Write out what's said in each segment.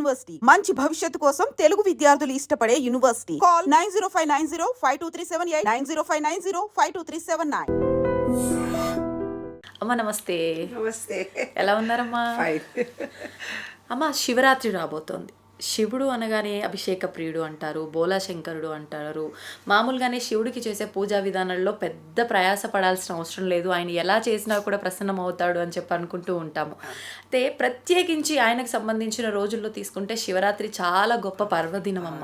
University మంచి భవిష్యత్తు కోసం తెలుగు విద్యార్థులు ఇష్టపడే యూనివర్సిటీ. కాల్ 9059052378 9059052379. అమ్మ నమస్తే. నమస్తే. ఎలా ఉన్నారమ్మా? ఫైన్. అమ్మ శివరాత్రి రాబోతోంది. శివుడు అనగానే అభిషేక ప్రియుడు అంటారు, బోలాశంకరుడు అంటారు. మామూలుగానే శివుడికి చేసే పూజా విధానంలో పెద్ద ప్రయాస పడాల్సిన అవసరం లేదు, ఆయన ఎలా చేసినా కూడా ప్రసన్నం అవుతాడు అని చెప్పి అనుకుంటూ ఉంటాము. అయితే ప్రత్యేకించి ఆయనకు సంబంధించిన రోజుల్లో తీసుకుంటే శివరాత్రి చాలా గొప్ప పర్వదినం అమ్మ.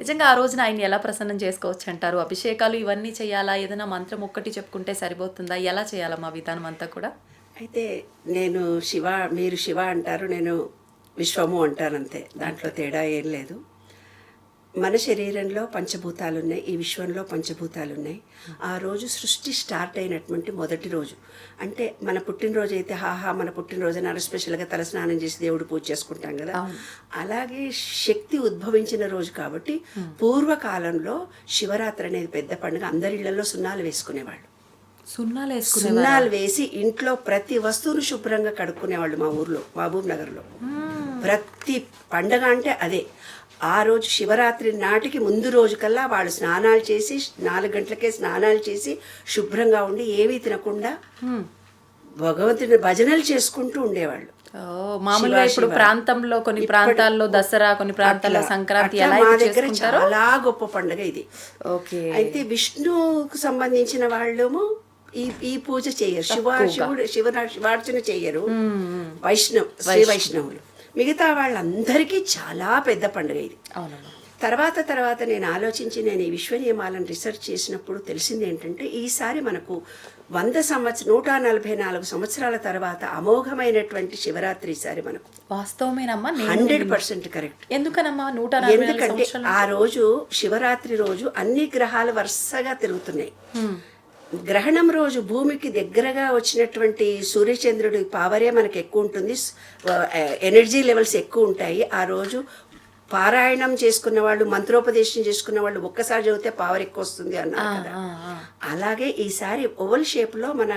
నిజంగా ఆ రోజున ఆయన ఎలా ప్రసన్నం చేసుకోవచ్చు అంటారు? అభిషేకాలు ఇవన్నీ చేయాలా? ఏదైనా మంత్రం ఒక్కటి చెప్పుకుంటే సరిపోతుందా? ఎలా చేయాలమ్మా విధానం అంతా కూడా? అయితే నేను శివ, మీరు శివ అంటారు, నేను విశ్వము అంటాను, అంతే. దాంట్లో తేడా ఏం లేదు. మన శరీరంలో పంచభూతాలు ఉన్నాయి, ఈ విశ్వంలో పంచభూతాలు ఉన్నాయి. ఆ రోజు సృష్టి స్టార్ట్ అయినటువంటి మొదటి రోజు. అంటే మన పుట్టినరోజు అయితే మన పుట్టినరోజు అని స్పెషల్గా తలస్నానం చేసి దేవుడు పూజ చేసుకుంటాం కదా, అలాగే శక్తి ఉద్భవించిన రోజు కాబట్టి పూర్వకాలంలో శివరాత్రి అనేది పెద్ద పండుగ. అందరి ఇళ్లలో సున్నాలు వేసుకునేవాళ్ళు. సున్నాలు వేసి ఇంట్లో ప్రతి వస్తువును శుభ్రంగా కడుక్కునేవాళ్ళు. మా ఊర్లో, మహబూబ్ నగర్లో ప్రతి పండగ అంటే అదే. ఆ రోజు శివరాత్రి నాటికి ముందు రోజు కల్లా వాళ్ళు స్నానాలు చేసి 4 గంటలకే స్నానాలు చేసి శుభ్రంగా ఉండి ఏమీ తినకుండా భగవంతుని భజనలు చేసుకుంటూ ఉండేవాళ్ళు. మామూలుగా ఇప్పుడు ప్రాంతంలో కొన్ని ప్రాంతాల్లో దసరా, కొన్ని ప్రాంతాల్లో సంక్రాంతి, మా దగ్గర చాలా గొప్ప పండుగ ఇది. ఓకే. అయితే విష్ణుకు సంబంధించిన వాళ్ళేమో ఈ పూజ చేయరు, శివార్చన చేయరు, శ్రీ వైష్ణవులు. మిగతా వాళ్ళందరికీ చాలా పెద్ద పండుగ ఇది. తర్వాత నేను ఆలోచించి నేను ఈ విశ్వ నియమాలను రీసెర్చ్ చేసినప్పుడు తెలిసింది ఏంటంటే, ఈసారి మనకు 144 సంవత్సరాల తర్వాత అమోఘమైనటువంటి శివరాత్రి ఈసారి మనకు. వాస్తవమేనమ్మా? 100% కరెక్ట్. ఎందుకనమ్మా? ఎందుకంటే ఆ రోజు శివరాత్రి రోజు అన్ని గ్రహాలు వరుసగా తిరుగుతున్నాయి. గ్రహణం రోజు భూమికి దగ్గరగా వచ్చినటువంటి సూర్యచంద్రుడి పవరే మనకు ఎక్కువ ఉంటుంది, ఎనర్జీ లెవెల్స్ ఎక్కువ ఉంటాయి. ఆ రోజు పారాయణం చేసుకున్న వాళ్ళు, మంత్రోపదేశం చేసుకున్న వాళ్ళు ఒక్కసారి చదివితే పవర్ ఎక్కువ వస్తుంది అన్నారు కదా. అలాగే ఈసారి ఓవల్ షేప్లో మన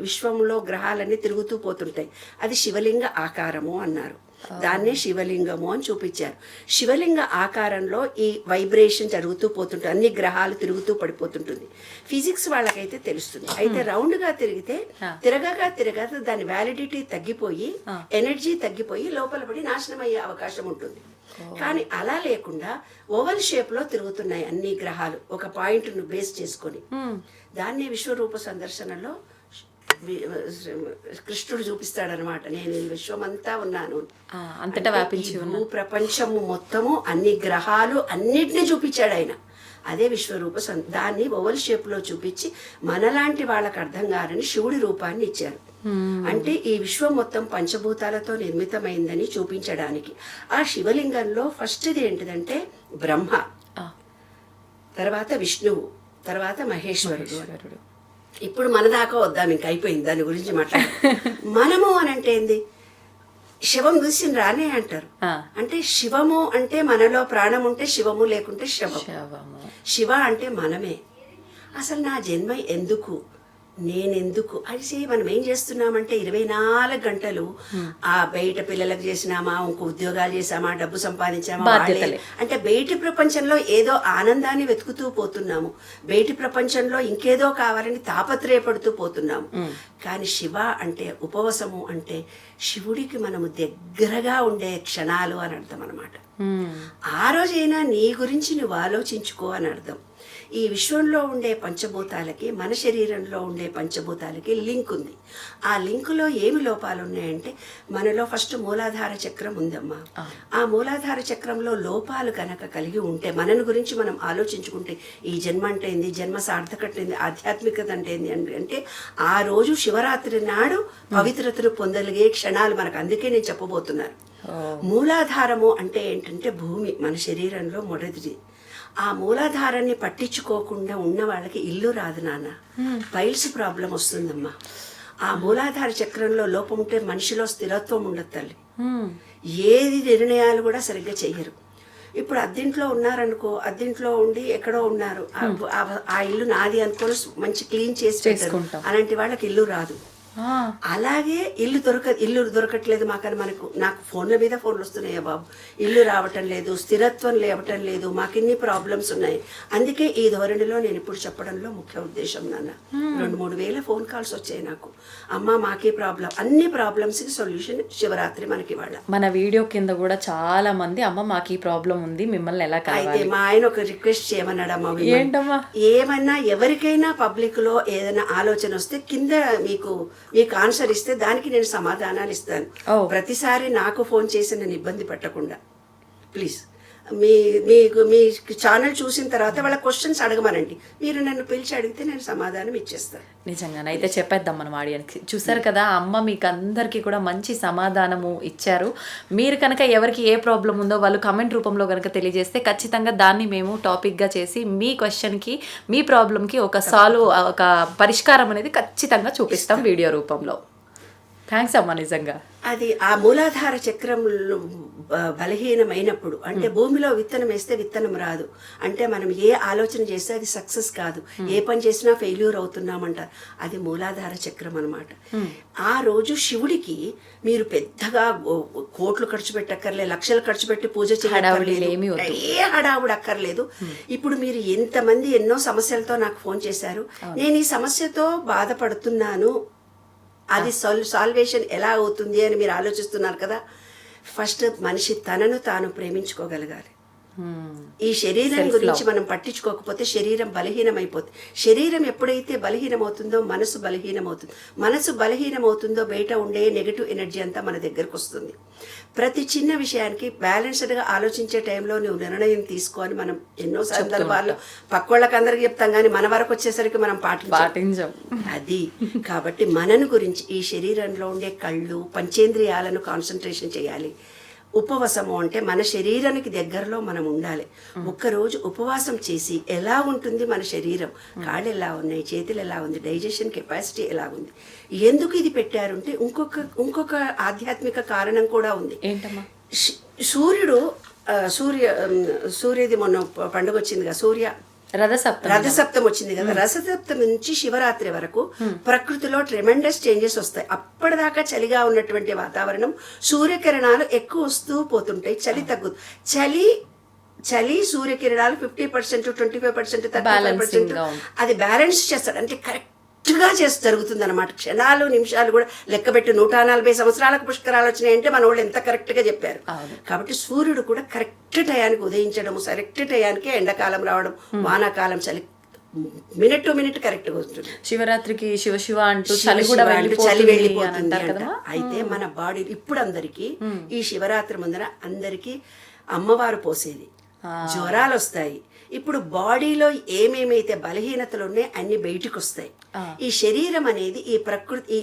విశ్వంలో గ్రహాలన్నీ తిరుగుతూ పోతుంటాయి. అది శివలింగ ఆకారము అన్నారు. దాన్నే శివలింగము అని చూపించారు. శివలింగ ఆకారంలో ఈ వైబ్రేషన్ జరుగుతూ పోతుంటుంది, అన్ని గ్రహాలు తిరుగుతూ పడిపోతుంటుంది. ఫిజిక్స్ వాళ్ళకైతే తెలుస్తుంది. అయితే రౌండ్గా తిరగగా దాని వ్యాలిడిటీ తగ్గిపోయి, ఎనర్జీ తగ్గిపోయి లోపల పడి నాశనం అయ్యే అవకాశం ఉంటుంది. కానీ అలా లేకుండా ఓవల్ షేప్ లో తిరుగుతున్నాయి అన్ని గ్రహాలు ఒక పాయింట్ ను బేస్ చేసుకొని. దాన్ని విశ్వరూప సందర్శనలో కృష్ణుడు చూపిస్తాడనమాట. నేను ఈ విశ్వమంతా ఉన్నాను, అంతటా వ్యాపించి భూ ప్రపంచము మొత్తము అన్ని గ్రహాలు అన్నిటినీ చూపించాడు ఆయన. అదే విశ్వరూప దాన్ని ఓవల్ షేప్ లో చూపించి మనలాంటి వాళ్ళకి అర్థం కారని శివుడి రూపాన్ని ఇచ్చారు. అంటే ఈ విశ్వం మొత్తం పంచభూతాలతో నిర్మితమైందని చూపించడానికి. ఆ శివలింగంలో ఫస్ట్ది ఏంటిదంటే బ్రహ్మ, తర్వాత విష్ణువు, తర్వాత మహేశ్వరుడు. ఇప్పుడు మన దాకా వద్దాం, ఇంక అయిపోయింది దాని గురించి మాట్లాడు. మనము అని అంటే ఏంది? శివం చూసి రానే అంటారు. అంటే శివము అంటే మనలో ప్రాణం ఉంటే శివము, లేకుంటే శవము. శివ అంటే మనమే. అసలు నా జన్మ ఎందుకు, నేనెందుకు అనేసి మనం ఏం చేస్తున్నామంటే 24 గంటలు ఆ బయట పిల్లలకు చేసినామా, ఇంకో ఉద్యోగాలు చేసామా, డబ్బు సంపాదించామా, అంటే బయటి ప్రపంచంలో ఏదో ఆనందాన్ని వెతుకుతూ పోతున్నాము, బయటి ప్రపంచంలో ఇంకేదో కావాలని తాపత్రయపడుతూ పోతున్నాము. కానీ శివ అంటే ఉపవసము అంటే శివుడికి మనము దగ్గరగా ఉండే క్షణాలు అని అర్థం అనమాట. ఆ రోజైనా నీ గురించి నువ్వు ఆలోచించుకో అని అర్థం. ఈ విశ్వంలో ఉండే పంచభూతాలకి, మన శరీరంలో ఉండే పంచభూతాలకి లింక్ ఉంది. ఆ లింకులో ఏమి లోపాలు ఉన్నాయంటే, మనలో ఫస్ట్ మూలాధార చక్రం ఉందమ్మా. ఆ మూలాధార చక్రంలో లోపాలు కనుక కలిగి ఉంటే, మనని గురించి మనం ఆలోచించుకుంటే, ఈ జన్మ అంటే ఏంది, జన్మ సార్థకత ఏంది, ఆధ్యాత్మికత అంటే ఏంది అంటే ఆ రోజు శివరాత్రి నాడు పవిత్రతను పొందలిగే క్షణాలు మనకు. అందుకే నేను చెప్పబోతున్నాను. మూలాధారము అంటే ఏంటంటే భూమి, మన శరీరంలో మొదటిది. ఆ మూలాధారాన్ని పట్టించుకోకుండా ఉన్న వాళ్ళకి ఇల్లు రాదు నాన్న, పైల్స్ ప్రాబ్లం వస్తుందమ్మా. ఆ మూలాధార చక్రంలో లోపం ఉంటే మనిషిలో స్థిరత్వం ఉండదు తల్లి. ఏది నిర్ణయాలు కూడా సరిగ్గా చెయ్యరు. ఇప్పుడు అద్దెంట్లో ఉన్నారనుకో, అద్దెంట్లో ఉండి ఎక్కడో ఉన్నారు, ఆ ఇల్లు నాది అనుకోని మంచి క్లీన్ చేసి పెట్టారు. అలాంటి వాళ్ళకి ఇల్లు రాదు. అలాగే ఇల్లు దొరకట్లేదు మాకని నాకు ఫోన్ల మీద ఫోన్లు వస్తున్నాయా బాబు, ఇల్లు రావటం లేదు, స్థిరత్వం లేవటం లేదు, మాకు ఇన్ని ప్రాబ్లమ్స్ ఉన్నాయి. అందుకే ఈ ధోరణిలో నేను ఇప్పుడు చెప్పడంలో ముఖ్య ఉద్దేశం నాన్న. 2-3 వేల ఫోన్ కాల్స్ వచ్చాయి నాకు. అమ్మ మాకే ప్రాబ్లం, అన్ని ప్రాబ్లమ్స్కి సొల్యూషన్ శివరాత్రి మనకి ఇవాళ. మన వీడియో కింద కూడా చాలా మంది అమ్మ మాకు ఈ ప్రాబ్లం ఉంది, మిమ్మల్ని ఎలా అయితే కలవాలి. మా ఆయన ఒక రిక్వెస్ట్ చేయమన్నాడమ్మా, ఏంటమ్మా? ఏమన్నా ఎవరికైనా పబ్లిక్ లో ఏదైనా ఆలోచన వస్తే కింద మీకు ఆన్సర్ ఇస్తే దానికి నేను సమాధానాలు ఇస్తాను. ప్రతిసారి నాకు ఫోన్ చేసి నన్ను ఇబ్బంది పెట్టకుండా ప్లీజ్. మీ ఛానల్ చూసిన తర్వాత వాళ్ళ క్వశ్చన్స్ అడగమనండి, మీరు నన్ను పిలిచి అడిగితే నేను సమాధానం ఇచ్చేస్తాను. నిజంగానే అయితే చెప్పేద్దాం మనం ఆడియన్స్కి. చూసారు కదా, అమ్మ మీకు అందరికీ కూడా మంచి సమాధానము ఇచ్చారు. మీరు కనుక ఎవరికి ఏ ప్రాబ్లం ఉందో వాళ్ళు కమెంట్ రూపంలో కనుక తెలియజేస్తే ఖచ్చితంగా దాన్ని మేము టాపిక్గా చేసి మీ క్వశ్చన్కి, మీ ప్రాబ్లంకి ఒక పరిష్కారం అనేది ఖచ్చితంగా చూపిస్తాం వీడియో రూపంలో. థ్యాంక్స్ అమ్మ. నిజంగా అది ఆ మూలాధార చక్రం బలహీనమైనప్పుడు, అంటే భూమిలో విత్తనం వేస్తే విత్తనం రాదు, అంటే మనం ఏ ఆలోచన చేస్తే అది సక్సెస్ కాదు, ఏ పని చేసినా ఫెయిల్యూర్ అవుతున్నామంటారు. అది మూలాధార చక్రం అనమాట. ఆ రోజు శివుడికి మీరు పెద్దగా కోట్లు ఖర్చు పెట్టక్కర్లే, లక్షలు ఖర్చు పెట్టి పూజ చేయక్కర్లేదు, ఏ హడావుడు అక్కర్లేదు. ఇప్పుడు మీరు ఎంతమంది ఎన్నో సమస్యలతో నాకు ఫోన్ చేశారు, నేను ఈ సమస్యతో బాధపడుతున్నాను, అది సాల్వేషన్ ఎలా అవుతుంది అని మీరు ఆలోచిస్తున్నారు కదా. ఫస్ట్ మనిషి తనను తాను ప్రేమించుకోగలగాలి. ఈ శరీరం గురించి మనం పట్టించుకోకపోతే శరీరం బలహీనమైపోతుంది. శరీరం ఎప్పుడైతే బలహీనమవుతుందో మనసు బలహీనమవుతుంది. మనసు బలహీనమవుతుందో బయట ఉండే నెగటివ్ ఎనర్జీ అంతా మన దగ్గరకు వస్తుంది. ప్రతి చిన్న విషయానికి బ్యాలెన్స్డ్గా ఆలోచించే టైంలో నువ్వు నిర్ణయం తీసుకొని మనం ఎన్నో సందర్భాల్లో పక్క వాళ్ళకి అందరికీ చెప్తాం, కానీ మన వరకు వచ్చేసరికి మనం పాటించాం. అది కాబట్టి మనను గురించి ఈ శరీరంలో ఉండే కళ్ళు, పంచేంద్రియాలను కాన్సన్ట్రేషన్ చేయాలి. ఉపవాసము అంటే మన శరీరానికి దగ్గరలో మనం ఉండాలి. ఒక్కరోజు ఉపవాసం చేసి ఎలా ఉంటుంది మన శరీరం, కాళ్ళు ఎలా ఉన్నాయి, చేతులు ఎలా ఉంది, డైజెషన్ కెపాసిటీ ఎలా ఉంది. ఎందుకు ఇది పెట్టారంటే ఇంకొక ఆధ్యాత్మిక కారణం కూడా ఉంది. ఏంటమ్మా? సూర్యది మొన్న పండుగ వచ్చిందిగా, రథసప్తం వచ్చింది కదా. రథసప్తం నుంచి శివరాత్రి వరకు ప్రకృతిలో ట్రెమెండస్ చేంజెస్ వస్తాయి. అప్పటిదాకా చలిగా ఉన్నటువంటి వాతావరణం సూర్యకిరణాలు ఎక్కువ వస్తూ పోతుంటాయి, చలి తగ్గుతుంది. చలి సూర్యకిరణాలు 50%, 25%, 35% అది బ్యాలెన్స్ చేస్తాడు. అంటే కరెక్ట్గా జరుగుతుంది అనమాట. క్షణాలు నిమిషాలు కూడా లెక్కబెట్టి 140 సంవత్సరాలకు పుష్కరాలు వచ్చినాయంటే మన వాళ్ళు ఎంత కరెక్ట్గా చెప్పారు. కాబట్టి సూర్యుడు కూడా కరెక్ట్ టయానికి ఉదయించడం, కరెక్ట్ టయానికి ఎండాకాలం రావడం, వానాకాలం చలి మినిట్ టు మినిట్ కరెక్ట్గా వస్తుంది. శివరాత్రికి శివ అంటూ చలి వెళ్ళిపోతుంది అంట. అయితే మన బాడీ ఇప్పుడు అందరికీ ఈ శివరాత్రి ముందర అందరికీ అమ్మవారు పోసేది, జ్వరాలు వస్తాయి. ఇప్పుడు బాడీలో ఏమేమైతే బలహీనతలు ఉన్నాయో అన్ని బయటకు వస్తాయి. ఈ శరీరం అనేది ఈ ప్రకృతి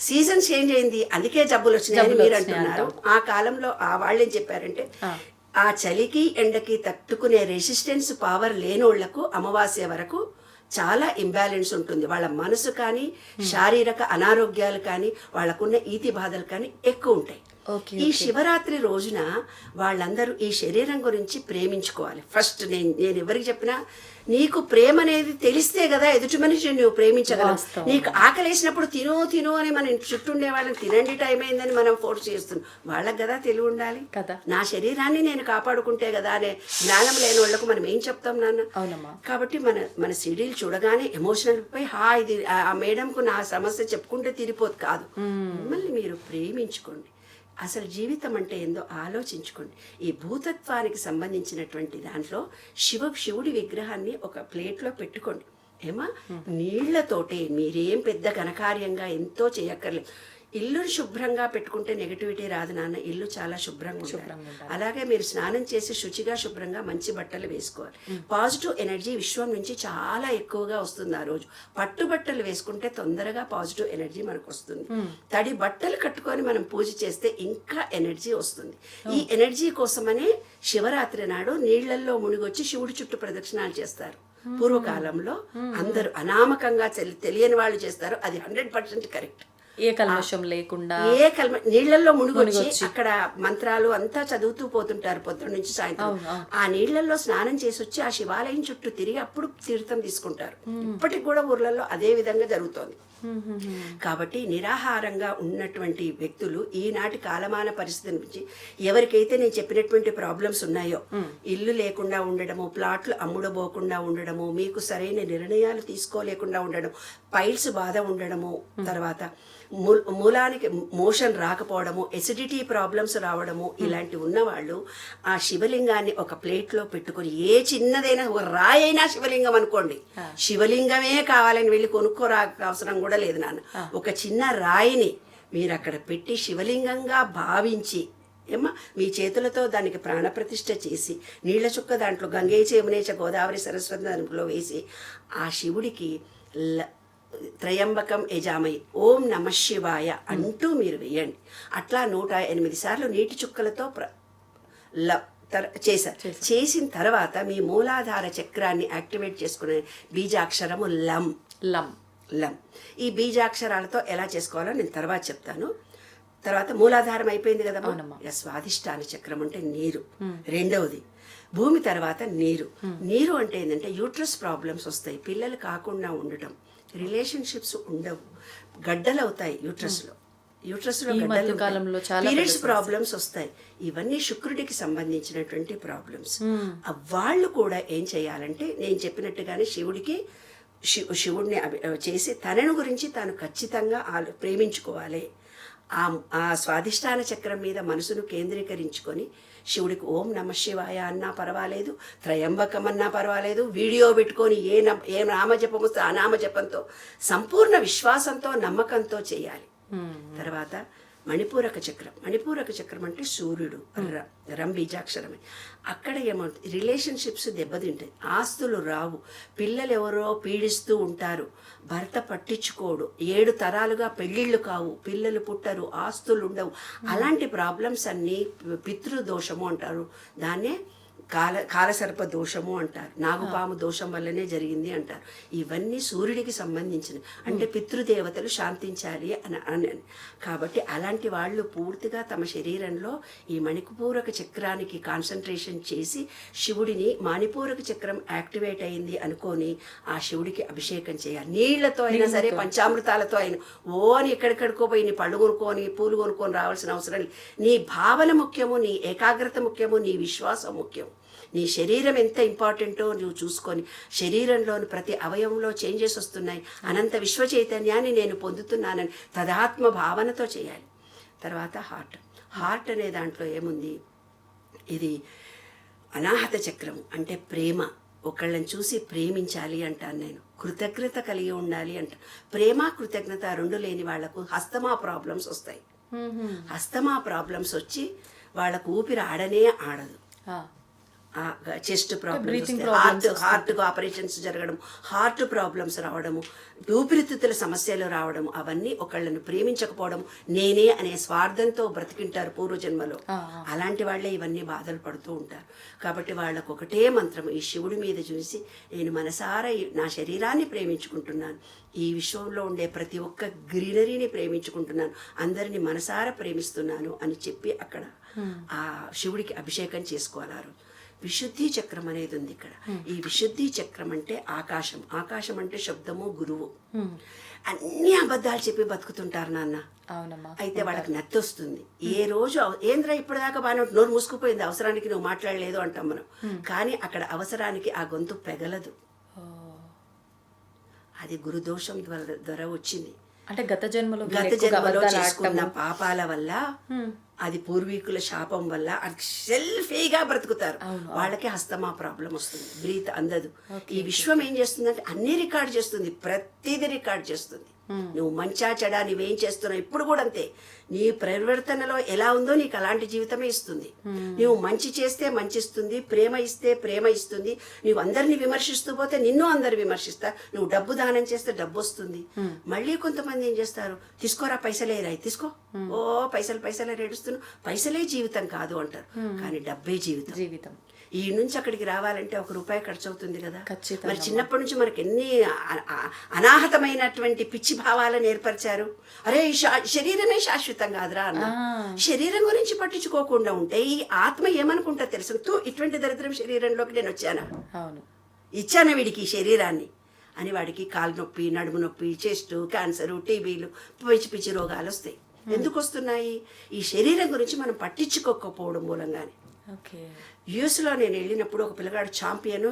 సీజన్ చేంజ్ అయింది, అందుకే జబ్బులు వచ్చినాయని మీరు అంటున్నారు. ఆ కాలంలో వాళ్ళు ఏం చెప్పారంటే, ఆ చలికి ఎండకి తట్టుకునే రెసిస్టెన్స్ పవర్ లేనోళ్లకు అమావాస్య వరకు చాలా ఇంబ్యాలెన్స్ ఉంటుంది. వాళ్ళ మనసు కానీ, శారీరక అనారోగ్యాలు కానీ, వాళ్ళకున్న ఈతి బాధలు కానీ ఎక్కువ ఉంటాయి. ఈ శివరాత్రి రోజున వాళ్ళందరూ ఈ శరీరం గురించి ప్రేమించుకోవాలి. ఫస్ట్ నేను ఎవరికి చెప్పినా, నీకు ప్రేమ అనేది తెలిస్తే కదా ఎదుటి మనిషిని నువ్వు ప్రేమించగలవు. నీకు ఆకలేసినప్పుడు తిను అని మన చుట్టూ ఉండే వాళ్ళని తినండి, టైం అయిందని మనం ఫోర్స్ చేస్తున్నాం. వాళ్ళకి కదా తెలివి ఉండాలి కదా. నా శరీరాన్ని నేను కాపాడుకుంటే కదా అనే జ్ఞానం లేని వాళ్ళకు మనం ఏం చెప్తాం నాన్న. కాబట్టి మన సీడీలు చూడగానే ఎమోషనల్ పోయి ఇది ఆ మేడంకు నా సమస్య చెప్పుకుంటే తీరిపోదు కాదు. మిమ్మల్ని మీరు ప్రేమించుకోండి. అసలు జీవితం అంటే ఏందో ఆలోచించుకోండి. ఈ భూతత్వానికి సంబంధించినటువంటి దాంట్లో శివుడి విగ్రహాన్ని ఒక ప్లేట్లో పెట్టుకోండి. ఏమా నీళ్లతోటే, మీరేం పెద్ద ఘనకార్యంగా ఎంతో చేయక్కర్లేదు. ఇల్లుని శుభ్రంగా పెట్టుకుంటే నెగటివిటీ రాదు నాన్న. ఇల్లు చాలా శుభ్రంగా ఉండాలి. అలాగే మీరు స్నానం చేసి శుచిగా శుభ్రంగా మంచి బట్టలు వేసుకోవాలి. పాజిటివ్ ఎనర్జీ విశ్వం నుంచి చాలా ఎక్కువగా వస్తుంది ఆ రోజు. పట్టు బట్టలు వేసుకుంటే తొందరగా పాజిటివ్ ఎనర్జీ మనకు వస్తుంది. తడి బట్టలు కట్టుకొని మనం పూజ చేస్తే ఇంకా ఎనర్జీ వస్తుంది. ఈ ఎనర్జీ కోసమనే శివరాత్రి నాడు నీళ్లలో మునిగొచ్చి శివుడి చుట్టూ ప్రదక్షిణాలు చేస్తారు. పూర్వకాలంలో అందరూ అనామకంగా తెలియని వాళ్ళు చేస్తారు. అది 100% కరెక్ట్. ఏ కల్మషం లేకుండా నీళ్లలో మునిగొచ్చి అక్కడ మంత్రాలు అంతా చదువుతూ పోతుంటారు పొద్దున్న నుంచి సాయంత్రం. ఆ నీళ్లలో స్నానం చేసి వచ్చి ఆ శివాలయం చుట్టూ తిరిగి అప్పుడు తీర్థం తీసుకుంటారు. ఇప్పటికి కూడా ఊర్లలో అదే విధంగా జరుగుతోంది. కాబట్టి నిరాహారంగా ఉన్నటువంటి వ్యక్తులు ఈనాటి కాలమాన పరిస్థితి నుంచి ఎవరికైతే నేను చెప్పినటువంటి ప్రాబ్లమ్స్ ఉన్నాయో, ఇల్లు లేకుండా ఉండడము, ప్లాట్లు అమ్ముడబోకుండా ఉండడము, మీకు సరైన నిర్ణయాలు తీసుకోలేకుండా ఉండడం, పైల్స్ బాధ ఉండడము, తర్వాత మూలానికి మోషన్ రాకపోవడము, ఎసిడిటీ ప్రాబ్లమ్స్ రావడము, ఇలాంటి ఉన్నవాళ్ళు ఆ శివలింగాన్ని ఒక ప్లేట్లో పెట్టుకొని, ఏ చిన్నదైనా ఒక రాయి అయినా శివలింగం అనుకోండి, శివలింగమే కావాలని వెళ్ళి కొనుక్కోరా అవసరం కూడా లేదు నాన్న, ఒక చిన్న రాయిని మీరు అక్కడ పెట్టి శివలింగంగా భావించి ఏమ్మా మీ చేతులతో దానికి ప్రాణప్రతిష్ఠ చేసి నీళ్ల చుక్క దాంట్లో గంగేచ యమునేచ గోదావరి సరస్వతి దాంట్లో వేసి ఆ శివుడికి త్రయంబకం యజామయి ఓం నమ శివాయ అంటూ మీరు వేయండి. అట్లా 108 సార్లు నీటి చుక్కలతో చేసిన తర్వాత మీ మూలాధార చక్రాన్ని యాక్టివేట్ చేసుకునే బీజాక్షరము లం లం లం. ఈ బీజాక్షరాలతో ఎలా చేసుకోవాలో నేను తర్వాత చెప్తాను. తర్వాత మూలాధారం అయిపోయింది కదమ్మా. స్వాదిష్టాన చక్రం అంటే నీరు. రెండవది భూమి తర్వాత నీరు. నీరు అంటే ఏంటంటే యూట్రస్ ప్రాబ్లమ్స్ వస్తాయి, పిల్లలు కాకుండా ఉండటం, రిలేషన్షిప్స్ ఉండవు, గడ్డలు అవుతాయి యూట్రస్లో పీరియడ్స్ ప్రాబ్లమ్స్ వస్తాయి. ఇవన్నీ శుక్రుడికి సంబంధించినటువంటి ప్రాబ్లమ్స్. వాళ్ళు కూడా ఏం చేయాలంటే నేను చెప్పినట్టుగానే శివుడిని చేసి తనను గురించి తాను ఖచ్చితంగా ప్రేమించుకోవాలి. ఆ స్వాదిష్టాన చక్రం మీద మనసును కేంద్రీకరించుకొని శివుడికి ఓం నమ శివాయ అన్నా పర్వాలేదు, త్రయంబకం అన్నా పర్వాలేదు, వీడియో పెట్టుకొని ఏ నామజపం వస్తే ఆ నామజపంతో సంపూర్ణ విశ్వాసంతో నమ్మకంతో చేయాలి. తర్వాత మణిపూరక చక్రం అంటే సూర్యుడు, రం బీజాక్షరమే. అక్కడ ఏమవుతుంది, రిలేషన్షిప్స్ దెబ్బతింటాయి, ఆస్తులు రావు, పిల్లలు ఎవరో పీడిస్తూ ఉంటారు, భర్త పట్టించుకోడు, 7 తరాలుగా పెళ్ళిళ్ళు కావు, పిల్లలు పుట్టరు, ఆస్తులు ఉండవు. అలాంటి ప్రాబ్లమ్స్ అన్నీ పితృదోషము అంటారు, దాన్నే కాలసర్ప దోషము అంటారు, నాగుపాము దోషం వల్లనే జరిగింది అంటారు. ఇవన్నీ సూర్యుడికి సంబంధించినవి, అంటే పితృదేవతలు శాంతించాలి అని. కాబట్టి అలాంటి వాళ్ళు పూర్తిగా తమ శరీరంలో ఈ మణిపూరక చక్రానికి కాన్సన్ట్రేషన్ చేసి శివుడిని మణిపూరక చక్రం యాక్టివేట్ అయింది అనుకొని ఆ శివుడికి అభిషేకం చేయాలి. నీళ్లతో అయినా సరే, పంచామృతాలతో అయినా, అని ఎక్కడికడుకో పోయి నీ పళ్ళు కొనుక్కొని పూలు కొనుక్కొని రావాల్సిన అవసరం లేదు. నీ భావన ముఖ్యము, నీ ఏకాగ్రత ముఖ్యము, నీ విశ్వాసం ముఖ్యం. నీ శరీరం ఎంత ఇంపార్టెంటో నువ్వు చూసుకొని, శరీరంలోని ప్రతి అవయవంలో చేంజెస్ వస్తున్నాయి, అనంత విశ్వ చైతన్యాన్ని నేను పొందుతున్నానని తదాత్మ భావనతో చేయాలి. తర్వాత హార్ట్ అనే దాంట్లో ఏముంది, ఇది అనాహత చక్రం అంటే ప్రేమ. ఒకళ్ళని చూసి ప్రేమించాలి అంటాను నేను, కృతజ్ఞత కలిగి ఉండాలి అంట. ప్రేమ కృతజ్ఞత 2 లేని వాళ్లకు హస్తమా ప్రాబ్లమ్స్ వస్తాయి. హస్తమా ప్రాబ్లమ్స్ వచ్చి వాళ్ళకు ఊపిరి ఆడనే ఆడదు, చెస్ట్ ప్రాబ్లమ్స్, హార్ట్కు ఆపరేషన్స్ జరగడం, హార్ట్ ప్రాబ్లమ్స్ రావడము, ఊపిరితిత్తుల సమస్యలు రావడము, అవన్నీ ఒకళ్ళను ప్రేమించకపోవడం, నేనే అనే స్వార్థంతో బ్రతికింటారు పూర్వజన్మలో. అలాంటి వాళ్ళే ఇవన్నీ బాధలు పడుతూ ఉంటారు. కాబట్టి వాళ్ళకు ఒకటే మంత్రం, ఈ శివుడి మీద చూసి నేను మనసారా నా శరీరాన్ని ప్రేమించుకుంటున్నాను, ఈ విశ్వంలో ఉండే ప్రతి ఒక్క గ్రీనరీని ప్రేమించుకుంటున్నాను, అందరిని మనసారా ప్రేమిస్తున్నాను అని చెప్పి అక్కడ ఆ శివుడికి అభిషేకం చేసుకోవాలి. విశుద్ధి చక్రం అనేది ఉంది ఇక్కడ. ఈ విశుద్ధి చక్రం అంటే ఆకాశం. ఆకాశం అంటే శబ్దము, గురువు. అన్ని అబద్ధాలు చెప్పి బతుకుతుంటారు నాన్న. అయితే వాళ్ళకి నత్తి వస్తుంది. ఏ రోజు ఏంద్రా ఇప్పటిదాకా బాగా నోరు మూసుకుపోయింది, అవసరానికి నువ్వు మాట్లాడలేదు అంటాం మనం. కానీ అక్కడ అవసరానికి ఆ గొంతు పెగలదు. అది గురుదోషం ద్వారా వచ్చింది. అంటే గత జన్మలో చేసుకున్న పాపాల వల్ల, అది పూర్వీకుల శాపం వల్ల అది సెల్ఫీగా బ్రతుకుతారు. వాళ్ళకి హస్తమా ప్రాబ్లం వస్తుంది, బ్రీత్ అందదు. ఈ విశ్వం ఏం చేస్తుందంటే అన్ని రికార్డ్ చేస్తుంది, ప్రతిదీ రికార్డ్ చేస్తుంది. నువ్వు మంచా చెడా నువ్వేం చేస్తున్నావు ఇప్పుడు కూడా అంతే. నీ పరివర్తనలో ఎలా ఉందో నీకు అలాంటి జీవితమే ఇస్తుంది. నువ్వు మంచి చేస్తే మంచి ఇస్తుంది, ప్రేమ ఇస్తే ప్రేమ ఇస్తుంది. నువ్వు అందరిని విమర్శిస్తూ పోతే నిన్ను అందరు విమర్శిస్తారు. నువ్వు డబ్బు దానం చేస్తే డబ్బు వస్తుంది. మళ్ళీ కొంతమంది ఏం చేస్తారు, తీసుకోరా పైసలే రాయి, తీసుకో, ఓ పైసలు ఏడుస్తున్నావు, పైసలే జీవితం కాదు అంటారు. కానీ డబ్బే జీవితం. ఈ నుంచి అక్కడికి రావాలంటే ₹1 ఖర్చు అవుతుంది కదా. మరి చిన్నప్పటి నుంచి మనకి ఎన్ని అనాహతమైనటువంటి పిచ్చి భావాలను ఏర్పరిచారు. అరే ఈ శరీరమే శాశ్వతం కాదురా అన్న. శరీరం గురించి పట్టించుకోకుండా ఉంటే ఈ ఆత్మ ఏమనుకుంటా తెలుసు, ఇటువంటి దరిద్రం శరీరంలోకి నేను వచ్చానా, అవును, ఇచ్చాను వీడికి ఈ శరీరాన్ని అని వాడికి కాలు నొప్పి, నడుము నొప్పి, చెస్ట్ క్యాన్సరు, టీబీలు, పిచ్చి పిచ్చి రోగాలు వస్తాయి. ఎందుకు వస్తున్నాయి? ఈ శరీరం గురించి మనం పట్టించుకోకపోవడం మూలంగానే. ఓకే. యూఎస్లో నేను వెళ్ళినప్పుడు ఒక పిల్లగాడు ఛాంపియన్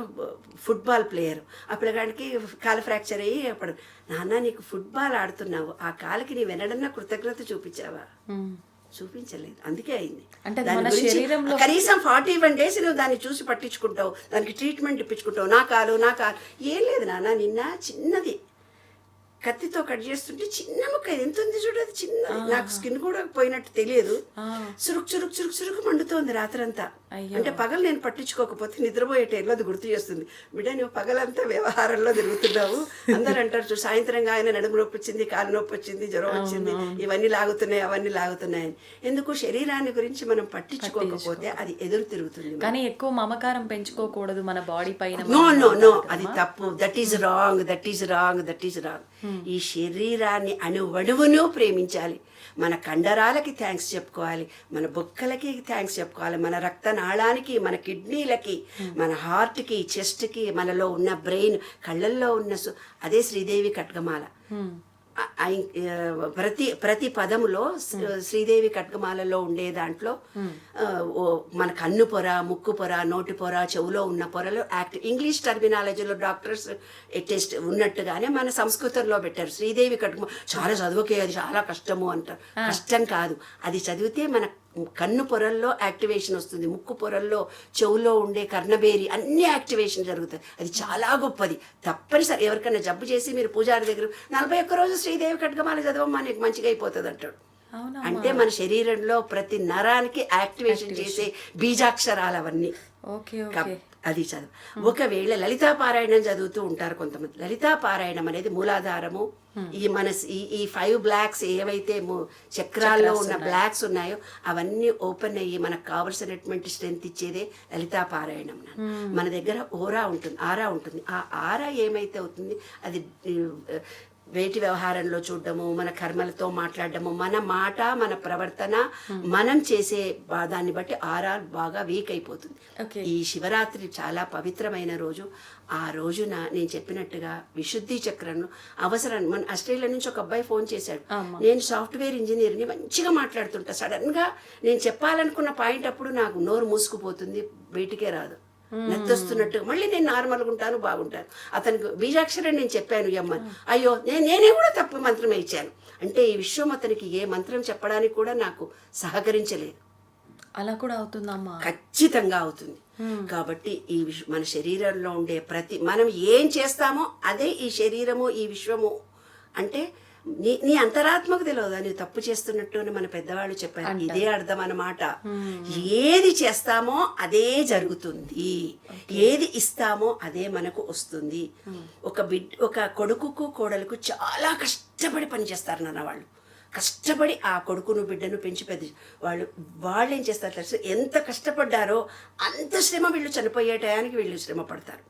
ఫుట్బాల్ ప్లేయర్. ఆ పిల్లగాడికి కాలు ఫ్రాక్చర్ అయ్యి అప్పుడు, నాన్న నీకు ఫుట్బాల్ ఆడుతున్నావు, ఆ కాలుకి నీ వెనడన్నా కృతజ్ఞత చూపించావా? చూపించలేదు, అందుకే అయింది. అంటే దాని మన గురించి శరీరంలో కనీసం 41 days నువ్వు దాన్ని చూసి పట్టించుకుంటావు, దానికి ట్రీట్మెంట్ ఇప్పించుకుంటావు. నా కాలు ఏం లేదు నాన్న, నిన్న చిన్నది కత్తితో కట్ చేస్తుంటే చిన్న ముక్క ఎంత ఉంది చూడు, అది చిన్నది. నాకు స్కిన్ కూడా పోయినట్టు తెలియదు. చురుకు చురుకు చురుకు చురుకు మండుతోంది రాత్రంతా. అంటే పగలు నేను పట్టించుకోకపోతే నిద్రపోయే టైంలో అది గుర్తు చేస్తుంది, బిడ్డ నువ్వు పగలంతా వ్యవహారంలో తిరుగుతున్నావు. అందరు అంటారు చూడు, సాయంత్రంగా ఆయన నడుము నొప్పి వచ్చింది, కాలు నొప్పి వచ్చింది, జ్వరం వచ్చింది, ఇవన్నీ లాగుతున్నాయి అవన్నీ లాగుతున్నాయని. ఎందుకు? శరీరాన్ని గురించి మనం పట్టించుకోకపోతే అది ఎదురు తిరుగుతుంది. కానీ ఎక్కువ మమకారం పెంచుకోకూడదు మన బాడీ పైన. నో అది తప్పు. That is wrong. ఈ శరీరాన్ని అణువణువును ప్రేమించాలి. మన కండరాలకి థ్యాంక్స్ చెప్పుకోవాలి, మన బొక్కలకి థ్యాంక్స్ చెప్పుకోవాలి, మన రక్తనాళానికి, మన కిడ్నీలకి, మన హార్ట్కి, చెస్ట్కి, మనలో ఉన్న బ్రెయిన్, కళ్ళల్లో ఉన్న అదే శ్రీదేవి ఖడ్గమాల. ప్రతి పదములో శ్రీదేవి ఖడ్గమాలలో ఉండే దాంట్లో మన కన్ను పొర, ముక్కు పొర, నోటి పొర, చెవులో ఉన్న పొరలు ఇంగ్లీష్ టర్మినాలజీలో డాక్టర్స్ టెస్ట్ ఉన్నట్టుగానే మన సంస్కృతంలో పెట్టారు. శ్రీదేవి ఖడ్గమాల చాలా చదువుకే, అది చాలా కష్టము అంటారు. కష్టం కాదు, అది చదివితే మన కన్ను పొరల్లో యాక్టివేషన్ వస్తుంది, ముక్కు పొరల్లో, చెవులో ఉండే కర్ణబేరి అన్ని యాక్టివేషన్ జరుగుతాయి. అది చాలా గొప్పది. తప్పనిసరి ఎవరికైనా జబ్బు చేసి మీరు పూజారి దగ్గర 41 రోజు శ్రీదేవి ఖడ్గమాల చదవమ్మా నీకు మంచిగా అయిపోతుంది అంటాడు. అంటే మన శరీరంలో ప్రతి నరానికి యాక్టివేషన్ చేసే బీజాక్షరాలు అవన్నీ. అది చదువు. ఒకవేళ లలితా పారాయణం చదువుతూ ఉంటారు కొంతమంది. లలితా పారాయణం అనేది మూలాధారము, ఈ మన ఈ 5 బ్లాక్స్ ఏవైతే చక్రాల్లో ఉన్న బ్లాక్స్ ఉన్నాయో అవన్నీ ఓపెన్ అయ్యి మనకు కావలసినటువంటి స్ట్రెంత్ ఇచ్చేదే లలితా పారాయణం. మన దగ్గర ఆరా ఉంటుంది. ఆ ఆరా ఏమైతే అవుతుంది, అది వేటి వ్యవహారంలో చూడడము, మన కర్మలతో మాట్లాడడము, మన మాట, మన ప్రవర్తన, మనం చేసే దాన్ని బట్టి ఆరా బాగా వీక్ అయిపోతుంది. ఈ శివరాత్రి చాలా పవిత్రమైన రోజు. ఆ రోజున నేను చెప్పినట్టుగా విశుద్ధి చక్రంను అవసరం. మన ఆస్ట్రేలియా నుంచి ఒక అబ్బాయి ఫోన్ చేశాడు. నేను సాఫ్ట్వేర్ ఇంజనీర్ని, మంచిగా మాట్లాడుతుంటా, సడన్ గా నేను చెప్పాలనుకున్న పాయింట్ అప్పుడు నాకు నోరు మూసుకుపోతుంది, బయటికే రాదు, నెత్తొస్తున్నట్టుగా. మళ్ళీ నేను నార్మల్గా ఉంటాను, బాగుంటాను. అతనికి బీజాక్షరం నేను చెప్పాను ఎమ్మని, అయ్యో నేనే కూడా తప్పు మంత్రమే ఇచ్చాను అంటే ఈ విషయం అతనికి ఏ మంత్రం చెప్పడానికి కూడా నాకు సహకరించలేదు. అలా కూడా అవుతుందమ్మా? ఖచ్చితంగా అవుతుంది. కాబట్టి ఈ మన శరీరంలో ఉండే మనం ఏం చేస్తామో అదే ఈ శరీరము, ఈ విశ్వము. అంటే నీ అంతరాత్మకు తెలియదు నువ్వు తప్పు చేస్తున్నట్టు అని మన పెద్దవాళ్ళు చెప్పారు. ఇదే అర్థం అన్నమాట. ఏది చేస్తామో అదే జరుగుతుంది, ఏది ఇస్తామో అదే మనకు వస్తుంది. ఒక కొడుకుకు కోడలకు చాలా కష్టపడి పనిచేస్తారు నాన్న వాళ్ళు. కష్టపడి ఆ కొడుకును బిడ్డను పెంచి పెద్ద వాళ్ళు ఏం చేస్తారు తెలుసు, ఎంత కష్టపడ్డారో అంత శ్రమ వీళ్ళు చనిపోయే టయానికి వీళ్ళు శ్రమ పడతారు.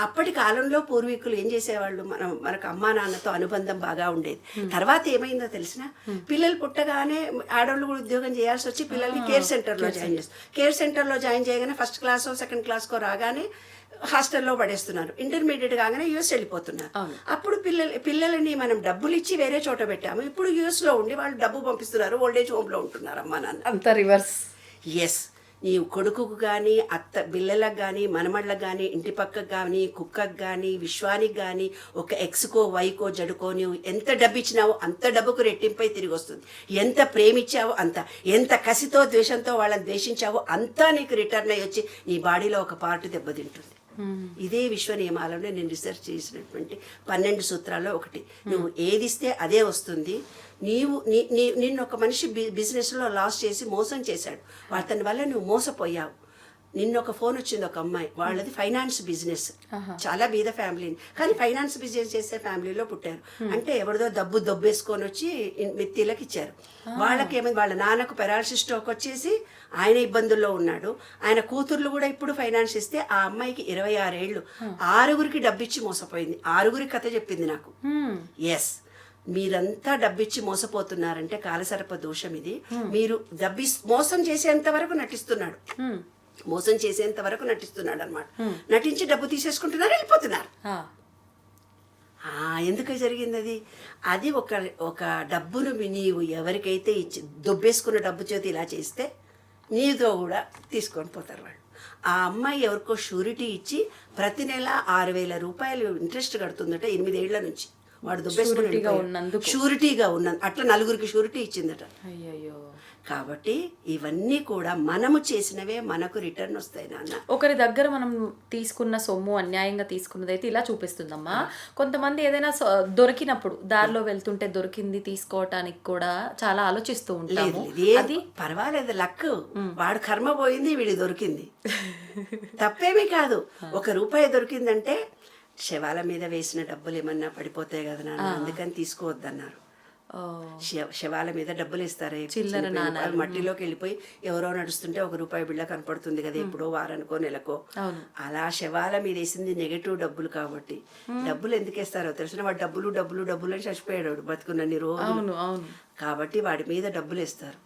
అప్పటి కాలంలో పూర్వీకులు ఏం చేసేవాళ్ళు, మనకు అమ్మా నాన్నతో అనుబంధం బాగా ఉండేది. తర్వాత ఏమైందో తెలిసిన, పిల్లలు పుట్టగానే ఆడవాళ్ళు కూడా ఉద్యోగం చేయాల్సి వచ్చి పిల్లల్ని కేర్ సెంటర్లో జాయిన్ చేస్తారు. కేర్ సెంటర్లో జాయిన్ చేయగానే ఫస్ట్ క్లాసో సెకండ్ క్లాస్కో రాగానే హాస్టల్లో పడేస్తున్నారు. ఇంటర్మీడియట్ కాగానే యూఎస్ వెళ్ళిపోతున్నారు. అప్పుడు పిల్లలని మనం డబ్బులు ఇచ్చి వేరే చోట పెట్టాము. ఇప్పుడు యూఎస్లో ఉండి వాళ్ళు డబ్బు పంపిస్తున్నారు, ఓల్డేజ్ హోమ్లో ఉంటున్నారు అమ్మా నాన్న. అంత రివర్స్. ఎస్. నీ కొడుకుకు కానీ, పిల్లలకు కానీ, మనమళ్ళకు కానీ, ఇంటి పక్కకు కానీ, కుక్కకు కానీ, విశ్వానికి కానీ, ఒక ఎక్స్కో వైకో జడుకో నువ్వు ఎంత డబ్బు ఇచ్చినావో అంత డబ్బుకు రెట్టింపై తిరిగి వస్తుంది. ఎంత ప్రేమించావో అంత, ఎంత కసితో ద్వేషంతో వాళ్ళని ద్వేషించావో అంతా నీకు రిటర్న్ అయ్యి వచ్చి నీ బాడీలో ఒక పార్ట్ దెబ్బతింటుంది. ఇదే విశ్వ నియమాలలో నేను రీసెర్చ్ చేసినటువంటి 12 సూత్రాల్లో ఒకటి. నువ్వు ఏదిస్తే అదే వస్తుంది. నిన్ను ఒక మనిషి బిజినెస్లో లాస్ చేసి మోసం చేశాడు, అతని వల్ల నువ్వు మోసపోయావు. నిన్న ఒక ఫోన్ వచ్చింది, ఒక అమ్మాయి, వాళ్ళది ఫైనాన్స్ బిజినెస్, చాలా బీద ఫ్యామిలీని, కానీ ఫైనాన్స్ బిజినెస్ చేసే ఫ్యామిలీలో పుట్టారు. అంటే ఎవరిదో దబ్బేసుకొని వచ్చి మిత్తిలకు ఇచ్చారు. వాళ్ళకి ఏమైంది, వాళ్ళ నాన్నకు పెరాలసిస్ స్ట్రోక్ వచ్చేసి ఆయన ఇబ్బందుల్లో ఉన్నాడు. ఆయన కూతుర్లు కూడా ఇప్పుడు ఫైనాన్స్ ఇస్తే ఆ అమ్మాయికి 26 ఏళ్ళు 6గురికి డబ్బిచ్చి మోసపోయింది. 6గురి కథ చెప్పింది నాకు. ఎస్. మీరంతా డబ్బిచ్చి మోసపోతున్నారంటే కాలసర్ప దోషం ఇది. మీరు మోసం చేసేంత వరకు నటిస్తున్నాడు, మోసం చేసేంత వరకు నటిస్తున్నాడు అనమాట. నటించి డబ్బు తీసేసుకుంటున్నారు, వెళ్ళిపోతున్నారు. ఎందుకు జరిగింది అది? అది ఒక డబ్బును నీవు ఎవరికైతే ఇచ్చి దొబ్బేసుకున్న డబ్బు చేతి ఇలా చేస్తే నీతో కూడా తీసుకొని పోతారు వాళ్ళు. ఆ అమ్మాయి ఎవరికో షూరిటీ ఇచ్చి ప్రతి నెల 6,000 రూపాయలు ఇంట్రెస్ట్ కడుతుందట 8 ఏళ్ల నుంచి. వాడు దుబ్బేసుకుని షూరిటీగా ఉన్నది, అట్లా 4గురికి షూరిటీ ఇచ్చిందట. అయ్యయ్యో. కాబట్టి ఇవన్నీ కూడా మనము చేసినవే మనకు రిటర్న్ వస్తాయి నాన్న. ఒకరి దగ్గర మనం తీసుకున్న సొమ్ము అన్యాయంగా తీసుకున్నదైతే ఇలా చూపిస్తుందమ్మా. కొంతమంది ఏదైనా దొరికినప్పుడు దారిలో వెళ్తుంటే దొరికింది తీసుకోవటానికి కూడా చాలా ఆలోచిస్తూ ఉంటాము. అది పర్వాలేదు, లక్, వాడు కర్మ పోయింది, వీడి దొరికింది, తప్పేమీ కాదు. 1 రూపాయి దొరికిందంటే శవాల మీద వేసిన డబ్బులు ఏమన్నా పడిపోతాయి కదా నాన్న, అందుకని తీసుకోవద్దన్నారు. శవాల మీద డబ్బులు ఇస్తారే, మట్టిలోకి వెళ్ళిపోయి ఎవరో నడుస్తుంటే 1 రూపాయి బిళ్ళ కనపడుతుంది కదా, ఎప్పుడో వారానికో నెలకో. అలా శవాల మీద వేసింది నెగటివ్ డబ్బులు. కాబట్టి డబ్బులు ఎందుకు వేస్తారో తెలిసిన, వాడు డబ్బులు డబ్బులు డబ్బులు అని చచ్చిపోయాడు బతుకున్నన్ని రోజులు. కాబట్టి వాడి మీద డబ్బులు వేస్తారు.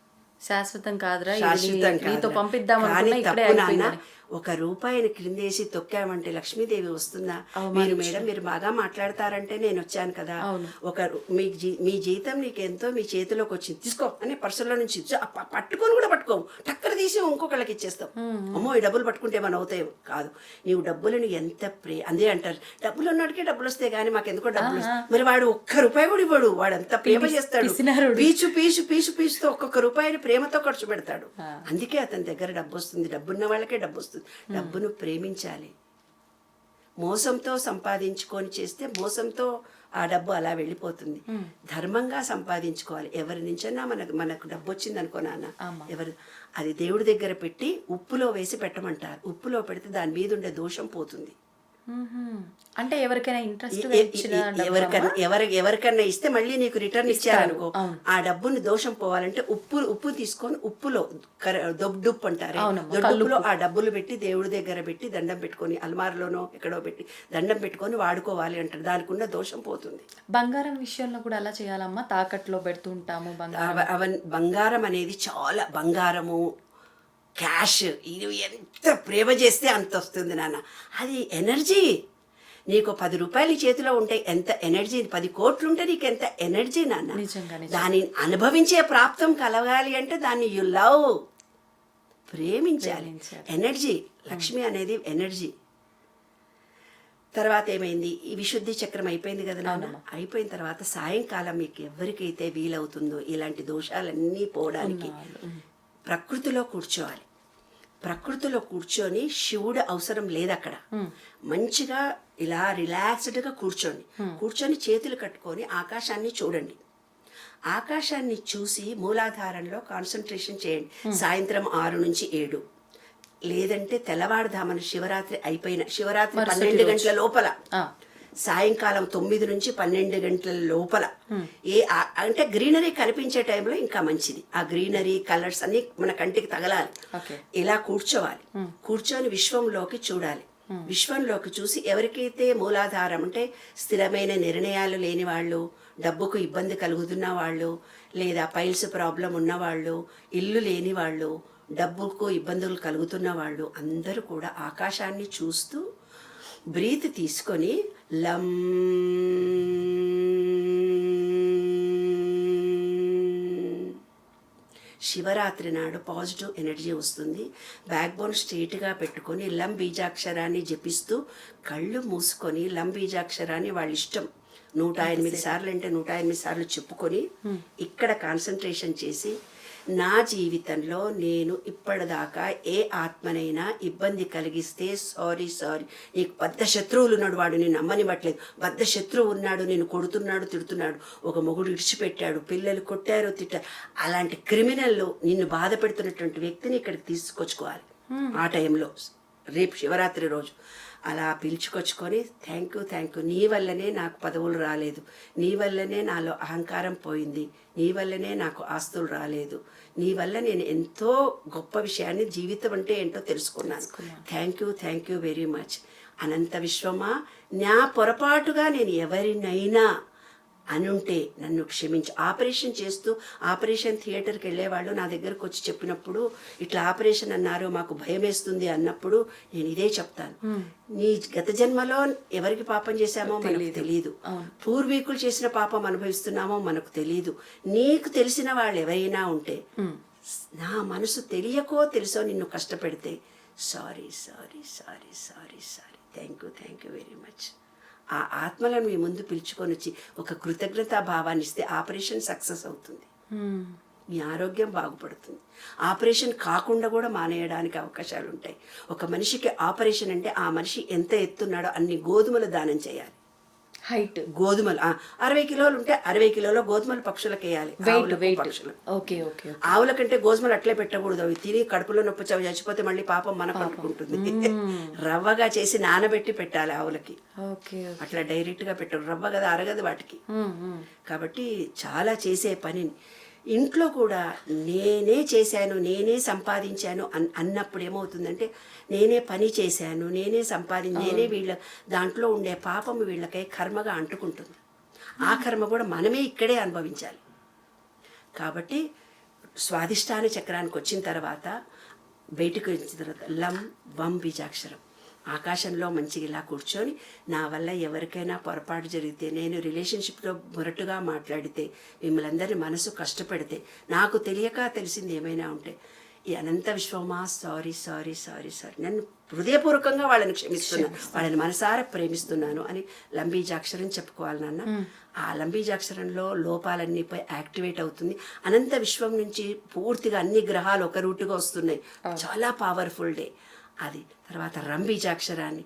శాశ్వతం కాదురా, శాశ్వతం నీతో పంపిద్దాం. 1 రూపాయిని క్రిందేసి తొక్కామంటే లక్ష్మీదేవి వస్తుందా? మీరు బాగా మాట్లాడతారంటే నేను వచ్చాను కదా, మీ జీతం నీకెంతో మీ చేతిలోకి వచ్చింది, తీసుకో అని పర్సులో నుంచి పట్టుకొని కూడా పట్టుకోము, టక్కన తీసి ఇంకొకళ్ళకి ఇచ్చేస్తాం. అమ్మో ఈ డబ్బులు పట్టుకుంటే ఏమైనా అవుతాయి కాదు. నీవు డబ్బులను ఎంత అందే అంటారు, డబ్బులు ఉన్నడికే డబ్బులు వస్తాయి కానీ మాకు ఎందుకో డబ్బులు. మరి వాడు 1 రూపాయి కూడా ఇవ్వడు, వాడు ఎంత ప్రేమ చేస్తాడు, పీచు పీచు పీచు పీచుతో 1 రూపాయిని ప్రేమతో ఖర్చు పెడతాడు. అందుకే అతని దగ్గర డబ్బు వస్తుంది, డబ్బున్న వాళ్ళకే డబ్బు వస్తుంది. డబ్బును ప్రేమించాలి. మోసంతో సంపాదించుకొని చేస్తే మోసంతో ఆ డబ్బు అలా వెళ్ళిపోతుంది. ధర్మంగా సంపాదించుకోవాలి. ఎవరి నుంచైనా మనకు డబ్బు వచ్చింది అనుకో నాన్న, అది దేవుడి దగ్గర పెట్టి ఉప్పులో వేసి పెట్టమంటారు. ఉప్పులో పెడితే దాని మీద ఉండే దోషం పోతుంది. అంటే ఎవరికైనా ఇంట్రెస్ట్ ఎవరికన్నా ఇస్తే మళ్ళీ నీకు రిటర్న్ ఇచ్చారనుకో, ఆ డబ్బుని దోషం పోవాలంటే ఉప్పు తీసుకొని ఉప్పులో దొడ్డుప్పు అంటారు, దొడ్డుప్పులో ఆ డబ్బులు పెట్టి దేవుడి దగ్గర పెట్టి దండం పెట్టుకొని, అల్మార్లోనో ఎక్కడో పెట్టి దండం పెట్టుకొని వాడుకోవాలి అంటారు. దానికి ఉన్న దోషం పోతుంది. బంగారం విషయంలో కూడా అలా చేయాలమ్మా, తాకట్లో పెడుతుంటాము. బంగారం అనేది చాలా, బంగారము క్యాష్ ఇది ఎంత ప్రేమ చేస్తే అంత వస్తుంది నాన్న. అది ఎనర్జీ. నీకు 10 రూపాయలు చేతిలో ఉంటే ఎంత ఎనర్జీ, 10 కోట్లు ఉంటే నీకు ఎంత ఎనర్జీ నాన్న. దాన్ని అనుభవించే ప్రాప్తం కలగాలి అంటే దాన్ని యు లవ్, ప్రేమించాలి. ఎనర్జీ, లక్ష్మి అనేది ఎనర్జీ. తర్వాత ఏమైంది, ఈ విశుద్ధి చక్రం అయిపోయింది కదా నాన్న. అయిపోయిన తర్వాత సాయంకాలం మీకు ఎవరికైతే వీలవుతుందో ఇలాంటి దోషాలన్నీ పోవడానికి ప్రకృతిలో కూర్చోవాలి. ప్రకృతిలో కూర్చొని శివుడు అవసరం లేదు అక్కడ. మంచిగా ఇలా రిలాక్స్డ్గా కూర్చొని చేతులు కట్టుకొని ఆకాశాన్ని చూడండి. ఆకాశాన్ని చూసి మూలాధారంలో కాన్సన్ట్రేషన్ చేయండి. సాయంత్రం 6 నుంచి 7, లేదంటే తెల్లవారుదామని శివరాత్రి 12 గంటల లోపల, సాయంకాలం 9 నుంచి 12 గంటల లోపల, అంటే గ్రీనరీ కనిపించే టైంలో ఇంకా మంచిది. ఆ గ్రీనరీ కలర్స్ అన్ని మన కంటికి తగలాలి. ఇలా కూర్చోవాలి. కూర్చొని విశ్వంలోకి చూడాలి. విశ్వంలోకి చూసి ఎవరికైతే మూలాధారం అంటే స్థిరమైన నిర్ణయాలు లేని వాళ్ళు, డబ్బుకు ఇబ్బంది కలుగుతున్న వాళ్ళు, లేదా పైల్స్ ప్రాబ్లం ఉన్నవాళ్ళు, ఇల్లు లేని వాళ్ళు, డబ్బుకు ఇబ్బందులు కలుగుతున్న వాళ్ళు అందరూ కూడా ఆకాశాన్ని చూస్తూ బ్రీత్ తీసుకొని లం శివరాత్రి నాడు పాజిటివ్ ఎనర్జీ వస్తుంది. బ్యాక్ బోన్ స్ట్రైట్గా పెట్టుకొని లం బీజాక్షరాన్ని జపిస్తూ కళ్ళు మూసుకొని లం బీజాక్షరాన్ని వాళ్ళ ఇష్టం 108 సార్లు అంటే 108 సార్లు చెప్పుకొని ఇక్కడ కాన్సన్ట్రేషన్ చేసి, నా జీవితంలో నేను ఇప్పటిదాకా ఏ ఆత్మనైనా ఇబ్బంది కలిగిస్తే సారీ, నీకు పెద్ద శత్రువులు ఉన్నాడు, వాడు నేను నమ్మనివ్వట్లేదు, పెద్ద శత్రువు ఉన్నాడు, నేను కొడుతున్నాడు, తిడుతున్నాడు, ఒక మొగుడు ఇడిచిపెట్టాడు, పిల్లలు కొట్టారు, తిట్టారు, అలాంటి క్రిమినల్లు నిన్ను బాధ పెడుతున్నటువంటి వ్యక్తిని ఇక్కడికి తీసుకొచ్చుకోవాలి. ఆ టైంలో రేపు శివరాత్రి రోజు అలా పిలుచుకొచ్చుకొని థ్యాంక్ యూ, నీ వల్లనే నాకు పదవులు రాలేదు, నీ వల్లనే నాలో అహంకారం పోయింది, నీ వల్లనే నాకు ఆస్తులు రాలేదు, నీ వల్ల నేను ఎంతో గొప్ప విషయాన్ని, జీవితం అంటే ఏంటో తెలుసుకున్నాను. Thank you very much. అనంత విశ్వమా, నా పొరపాటుగా నేను ఎవరినైనా అనుంటే నన్ను క్షమించు. ఆపరేషన్ చేస్తూ ఆపరేషన్ థియేటర్కి వెళ్ళేవాళ్ళు నా దగ్గరకు వచ్చి చెప్పినప్పుడు ఇట్లా ఆపరేషన్ అన్నారు, మాకు భయం వేస్తుంది అన్నప్పుడు నేను ఇదే చెప్తాను, నీ గత జన్మలో ఎవరికి పాపం చేశామో మనకు తెలియదు, పూర్వీకులు చేసిన పాపం అనుభవిస్తున్నామో మనకు తెలియదు. నీకు తెలిసిన వాళ్ళు ఎవరైనా ఉంటే, నా మనసు తెలియకో తెలుసో నిన్ను కష్టపెడితే, sorry sorry sorry sorry sorry, thank you very much. ఆ ఆత్మలను మీ ముందు పిలుచుకొని వచ్చి ఒక కృతజ్ఞతా భావాన్ని ఇస్తే ఆపరేషన్ సక్సెస్ అవుతుంది, మీ ఆరోగ్యం బాగుపడుతుంది. ఆపరేషన్ కాకుండా కూడా మానేయడానికి అవకాశాలు ఉంటాయి. ఒక మనిషికి ఆపరేషన్ అంటే ఆ మనిషి ఎంత ఎత్తున్నాడో అన్ని గోధుమలు దానం చేయాలి. హైట్ గోధుమలు 60 కిలోలు ఉంటే 60 కిలోల గోధుమలు పక్షులకు వేయాలి. ఆవుల కంటే గోధుమలు అట్లే పెట్టకూడదు, అవి తిని కడుపులో నొప్పి చచ్చిపోతే మళ్ళీ పాపం మన పట్టుకుంటుంది. రవ్వగా చేసి నానబెట్టి పెట్టాలి ఆవులకి, అట్లా డైరెక్ట్ గా పెట్టరు. రవ్వ కదా అరగదు వాటికి. కాబట్టి చాలా చేసే పనిని ఇంట్లో కూడా నేనే చేశాను, నేనే సంపాదించాను అన్నప్పుడు ఏమవుతుందంటే, నేనే పని చేశాను, నేనే నేనే వీళ్ళ దాంట్లో ఉండే పాపం వీళ్ళకై కర్మగా అంటుకుంటుంది. ఆ కర్మ కూడా మనమే ఇక్కడే అనుభవించాలి. కాబట్టి స్వాధిష్టాన చక్రానికి వచ్చిన తర్వాత, బయటకు వచ్చిన తర్వాత లం వం బీజాక్షరం ఆకాశంలో మంచిగా ఇలా కూర్చొని, నా వల్ల ఎవరికైనా పొరపాటు జరిగితే, నేను రిలేషన్షిప్లో మొరటుగా మాట్లాడితే, మిమ్మల్ని అందరి మనసు కష్టపెడితే, నాకు తెలియక తెలిసింది ఏమైనా ఉంటే, ఈ అనంత విశ్వమా సారీ సారీ సారీ సారీ, నన్ను హృదయపూర్వకంగా వాళ్ళని క్షమిస్తున్నాను, వాళ్ళని మనసారా ప్రేమిస్తున్నాను అని లంబీజాక్షరం చెప్పుకోవాలి నాన్న. ఆ లంబీజాక్షరంలో లోపాలన్నీ పోయి యాక్టివేట్ అవుతుంది. అనంత విశ్వం నుంచి పూర్తిగా అన్ని గ్రహాలు ఒక రూటుగా వస్తున్నాయి. చాలా పవర్ఫుల్ డే అది. తర్వాత రంబీజాక్షరాన్ని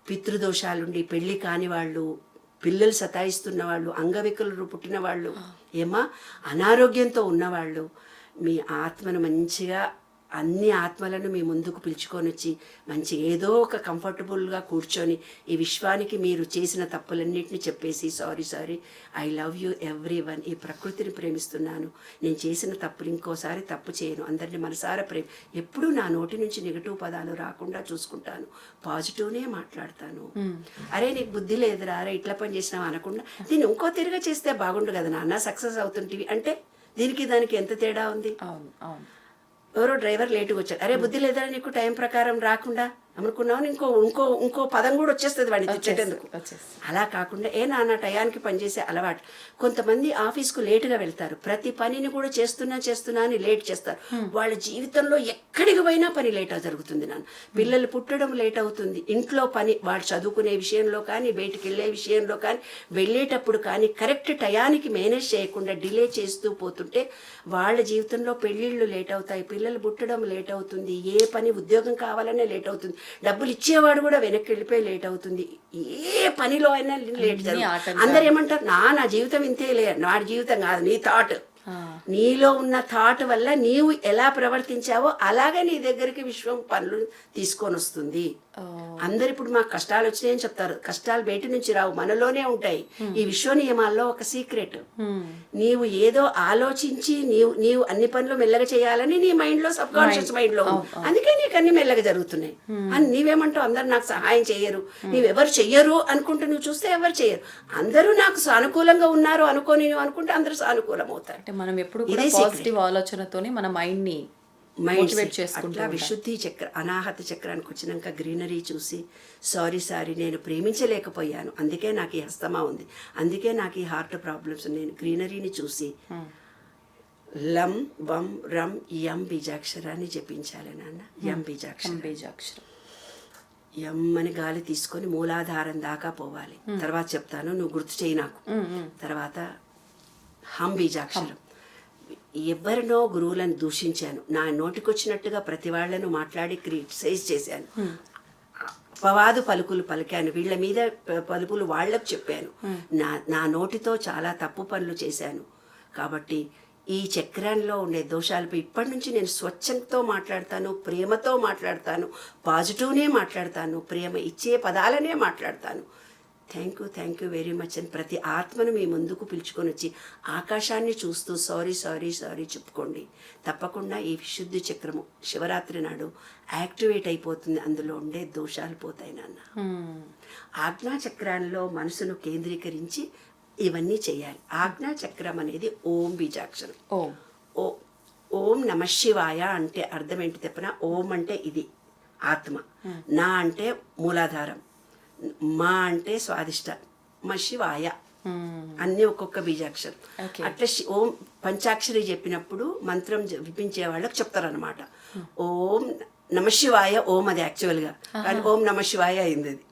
పితృదోషాలుండి పెళ్లి కాని వాళ్ళు, పిల్లలు సతాయిస్తున్న వాళ్ళు, అంగవికలు పుట్టిన వాళ్ళు, అనారోగ్యంతో ఉన్నవాళ్ళు, మీ ఆత్మను మంచిగా అన్ని ఆత్మలను మీ ముందుకు పిలుచుకొని వచ్చి మంచి ఏదో ఒక కంఫర్టబుల్గా కూర్చొని ఈ విశ్వానికి మీరు చేసిన తప్పులన్నింటినీ చెప్పేసి, sorry sorry, I love you every one, ఈ ప్రకృతిని ప్రేమిస్తున్నాను, నేను చేసిన తప్పులు ఇంకోసారి తప్పు చేయను, అందరినీ మనసారా ఎప్పుడూ నా నోటి నుంచి నెగటివ్ పదాలు రాకుండా చూసుకుంటాను, పాజిటివ్నే మాట్లాడతాను. అరే నీకు బుద్ధి లేదురా, అరే ఇట్లా పని చేసినావు అనకుండా, దీన్ని ఇంకో తిరిగా చేస్తే బాగుండు కదా నాన్న, సక్సెస్ అవుతుంటివి అంటే దీనికి దానికి ఎంత తేడా ఉంది? ఎవరో డ్రైవర్ లేటుగా వచ్చాడు, అరే బుద్ధి లేదా నీకు టైం ప్రకారం రాకుండా అనుకున్నావు, ఇంకో ఇంకో ఇంకో పదం కూడా వచ్చేస్తుంది వాడిని తెచ్చేటందుకు. అలా కాకుండా నాన్న టయానికి పనిచేసే అలవాటు. కొంతమంది ఆఫీస్కు లేటుగా వెళ్తారు, ప్రతి పనిని కూడా చేస్తున్నా అని లేట్ చేస్తారు. వాళ్ళ జీవితంలో ఎక్కడికి పోయినా పని లేట్ జరుగుతుంది నాన్న. పిల్లలు పుట్టడం లేట్ అవుతుంది, ఇంట్లో పని, వాళ్ళు చదువుకునే విషయంలో కానీ, బయటికి వెళ్ళే విషయంలో కానీ, వెళ్ళేటప్పుడు కానీ కరెక్ట్ టయానికి మేనేజ్ చేయకుండా డిలే చేస్తూ పోతుంటే వాళ్ళ జీవితంలో పెళ్ళిళ్ళు లేట్ అవుతాయి, పిల్లలు పుట్టడం లేట్ అవుతుంది, ఏ పని ఉద్యోగం కావాలనే లేట్ అవుతుంది, డబ్బులు ఇచ్చేవాడు కూడా వెనక్కి వెళ్ళిపోయి లేట్ అవుతుంది, ఏ పనిలో అయినా లేట్ జరుగుతుంది. అందరు ఏమంటారు, నా జీవితం ఇంతే వాడి జీవితం కాదు, నీ థాట్, నీలో ఉన్న థాట్ వల్ల నీవు ఎలా ప్రవర్తించావో అలాగే నీ దగ్గరికి విశ్వం పనులు తీసుకొని వస్తుంది. అందరు ఇప్పుడు మాకు కష్టాలు వచ్చినాయని చెప్తారు, కష్టాలు బయట నుంచి రావు, మనలోనే ఉంటాయి. ఈ విశ్వ నియమాల్లో ఒక సీక్రెట్, నీవు ఏదో ఆలోచించి నీవు అన్ని పనులు మెల్లగా చేయాలని నీ మైండ్ లో, సబ్ కాన్షియస్ మైండ్ లో, అందుకే నీకు అన్ని మెల్లగా జరుగుతున్నాయి అని నీవేమంటావు. అందరు నాకు సహాయం చేయరు, నీవెవరు చెయ్యరు అనుకుంటే నువ్వు చూస్తే ఎవరు చేయరు, అందరూ నాకు సానుకూలంగా ఉన్నారు అనుకోని నువ్వు అనుకుంటే అందరూ సానుకూలం అవుతారు. మనం ఎప్పుడు పాజిటివ్ ఆలోచనతోని మన మైండ్ ని మోటివేట్ చేసుకుంటా. విశుద్ధి చక్ర అనాహత చక్రానికి వచ్చినాక గ్రీనరీ చూసి, సారీ నేను ప్రేమించలేకపోయాను, అందుకే నాకు ఈ హస్తమా ఉంది, అందుకే నాకు ఈ హార్ట్ ప్రాబ్లమ్స్, నేను గ్రీనరీని చూసి లం వం రం యం బీజాక్షరాన్ని జపించాలి నాన్న. యం బీజాక్షరం యమ్మని గాలి తీసుకొని మూలాధారం దాకా పోవాలి. తర్వాత చెప్తాను, నువ్వు గుర్తు చేయి నాకు. తర్వాత హం బీజాక్షరం. ఎవరినో గురువులను దూషించాను, నా నోటికొచ్చినట్టుగా ప్రతి వాళ్లను మాట్లాడి క్రిటిసైజ్ చేశాను, అపవాదు పలుకులు పలికాను, వీళ్ళ మీద పలుకులు వాళ్లకు చెప్పాను, నా నోటితో చాలా తప్పు పనులు చేశాను. కాబట్టి ఈ చక్రంలో ఉండే దోషాలపై ఇప్పటి నుంచి నేను స్వచ్ఛంతో మాట్లాడతాను, ప్రేమతో మాట్లాడతాను, పాజిటివ్నే మాట్లాడతాను, ప్రేమ ఇచ్చే పదాలనే మాట్లాడతాను. థ్యాంక్ యూ వెరీ మచ్ అని ప్రతి ఆత్మను మీ ముందుకు పిలుచుకొని వచ్చి ఆకాశాన్ని చూస్తూ సారీ చెప్పుకోండి. తప్పకుండా ఈ విశుద్ధి చక్రము శివరాత్రి నాడు యాక్టివేట్ అయిపోతుంది, అందులో ఉండే దోషాలు పోతాయి నాన్న. ఆజ్ఞా చక్రాల్లో మనసును కేంద్రీకరించి ఇవన్నీ చేయాలి. ఆజ్ఞా చక్రం అనేది ఓం బీజాక్షరం. ఓం. ఓ ఓం నమ శివాయ అంటే అర్థం ఏంటి చెప్పనా? ఓం అంటే ఇది ఆత్మ, నా అంటే మూలాధారం, మా అంటే స్వాదిష్ట, మ శివాయ అన్ని ఒక్కొక్క బీజాక్షరం. అట్లా ఓం పంచాక్షరి చెప్పినప్పుడు మంత్రం వినిపించే వాళ్ళకి చెప్తారనమాట. ఓం నమ శివాయ ఓం, అది యాక్చువల్గా, కానీ ఓం నమ శివాయ అయింది అది.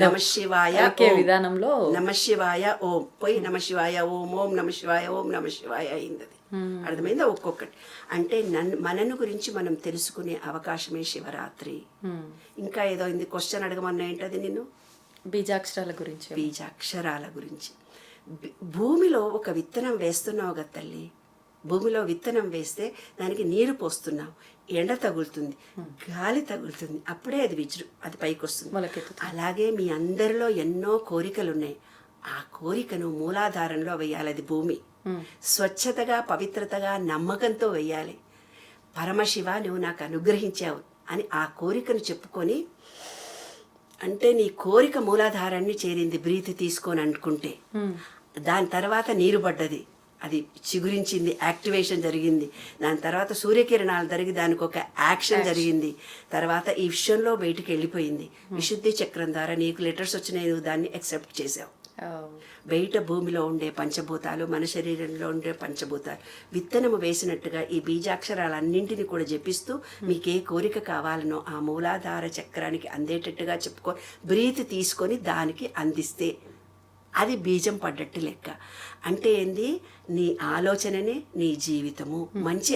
నమ శివాయ విధానంలో నమ శివాయ ఓం పోయి నమ శివాయ ఓం, ఓం నమ శివాయ ఓం నమ శివాయ అయింది అది. అర్థమైందా? ఒక్కొక్కటి అంటే మనను గురించి మనం తెలుసుకునే అవకాశమే శివరాత్రి. ఇంకా ఏదో ఇది క్వశ్చన్ అడగమన్నా ఏంటది నిన్ను? బీజాక్షరాల గురించి. బీజాక్షరాల గురించి. భూమిలో ఒక విత్తనం వేస్తున్నావు కదా తల్లి, భూమిలో విత్తనం వేస్తే దానికి నీరు పోస్తున్నావు, ఎండ తగులుతుంది, గాలి తగులుతుంది, అప్పుడే అది పైకి వస్తుంది. అలాగే మీ అందరిలో ఎన్నో కోరికలు ఉన్నాయి. ఆ కోరికను మూలాధారంలో వేయాలి. అది భూమి స్వచ్ఛతగా, పవిత్రతగా, నమ్మకంతో వేయాలి. పరమశివ నువ్వు నాకు అనుగ్రహించావు అని ఆ కోరికను చెప్పుకొని, అంటే నీ కోరిక మూలాధారాన్ని చేరింది బ్రీత్ తీసుకొని అనుకుంటే, దాని తర్వాత నీరు పడ్డది, అది చిగురించింది, యాక్టివేషన్ జరిగింది. దాని తర్వాత సూర్యకిరణాలు జరిగి దానికి ఒక యాక్షన్ జరిగింది. తర్వాత ఈ విషయంలో బయటికి వెళ్ళిపోయింది. విశుద్ధి చక్రం ద్వారా నీకు లెటర్స్ వచ్చినాయి, నువ్వు దాన్ని యాక్సెప్ట్ చేసావు. బయట భూమిలో ఉండే పంచభూతాలు, మన శరీరంలో ఉండే పంచభూతాలు విత్తనము వేసినట్టుగా ఈ బీజాక్షరాలన్నింటినీ కూడా జపిస్తూ మీకు ఏ కోరిక కావాలనో ఆ మూలాధార చక్రానికి అందేటట్టుగా చెప్పుకో, బ్రీత్ తీసుకొని దానికి అందిస్తే అది బీజం పడ్డట్టు లెక్క. అంటే ఏంది? నీ ఆలోచననే నీ జీవితము. మంచి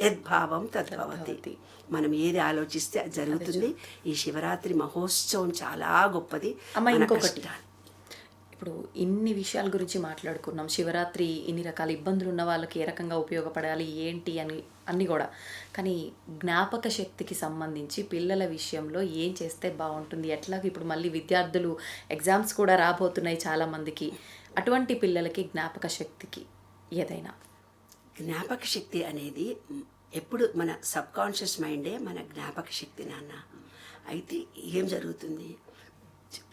యద్భావం తద్భవతి. మనం ఏది ఆలోచిస్తే అది జరుగుతుంది. ఈ శివరాత్రి మహోత్సవం చాలా గొప్పది. ఇంకొకటి, ఇప్పుడు ఇన్ని విషయాల గురించి మాట్లాడుకున్నాం. శివరాత్రి ఇన్ని రకాల ఇబ్బందులు ఉన్న వాళ్ళకి ఏ రకంగా ఉపయోగపడాలి ఏంటి అని అన్నీ కూడా, కానీ జ్ఞాపక శక్తికి సంబంధించి పిల్లల విషయంలో ఏం చేస్తే బాగుంటుంది? ఎట్లాగ ఇప్పుడు మళ్ళీ విద్యార్థులు ఎగ్జామ్స్ కూడా రాబోతున్నాయి చాలామందికి. అటువంటి పిల్లలకి జ్ఞాపక శక్తికి ఏదైనా? జ్ఞాపక శక్తి అనేది ఎప్పుడు మన సబ్కాన్షియస్ మైండే మన జ్ఞాపక శక్తి నాన్న. అయితే ఏం జరుగుతుంది?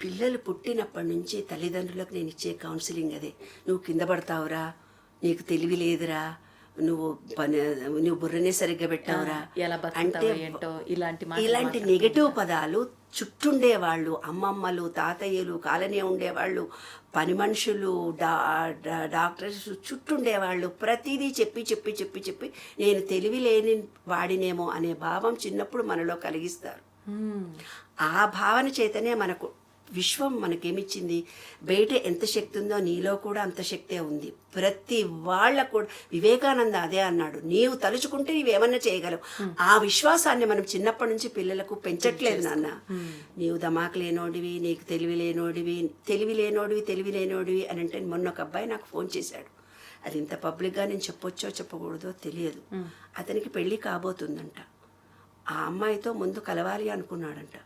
పిల్లలు పుట్టినప్పటి నుంచి తల్లిదండ్రులకు నేను ఇచ్చే కౌన్సిలింగ్ అదే. నువ్వు కింద పడతావురా, నీకు తెలివి లేదురా, నువ్వు బుర్రనే సరిగ్గా పెట్టావురా అంటే ఇలాంటి నెగటివ్ పదాలు చుట్టుండే వాళ్ళు, అమ్మమ్మలు, తాతయ్యలు, కాలనీ ఉండేవాళ్ళు, పని మనుషులు, డాక్టర్స్ చుట్టుండేవాళ్ళు ప్రతిదీ చెప్పి చెప్పి చెప్పి చెప్పి నేను తెలివి లేని వాడినేమో అనే భావం చిన్నప్పుడు మనలో కలిగిస్తారు. ఆ భావన చేతనే మనకు విశ్వం మనకేమిచ్చింది? బయట ఎంత శక్తి ఉందో నీలో కూడా అంత శక్తే ఉంది. ప్రతి వాళ్ళ కూడా వివేకానంద అదే అన్నాడు, నీవు తలుచుకుంటే నీవేమన్నా చేయగలవు. ఆ విశ్వాసాన్ని మనం చిన్నప్పటి నుంచి పిల్లలకు పెంచట్లేదు నాన్న. నీవు దమాకు లేనోడివి, నీకు తెలివి లేనోడివి అని అంటే, మొన్న ఒక అబ్బాయి నాకు ఫోన్ చేశాడు. అది ఇంత పబ్లిక్గా నేను చెప్పొచ్చో చెప్పకూడదో తెలియదు. అతనికి పెళ్ళి కాబోతుందంట. ఆ అమ్మాయితో ముందు కలవాలి అనుకున్నాడంట.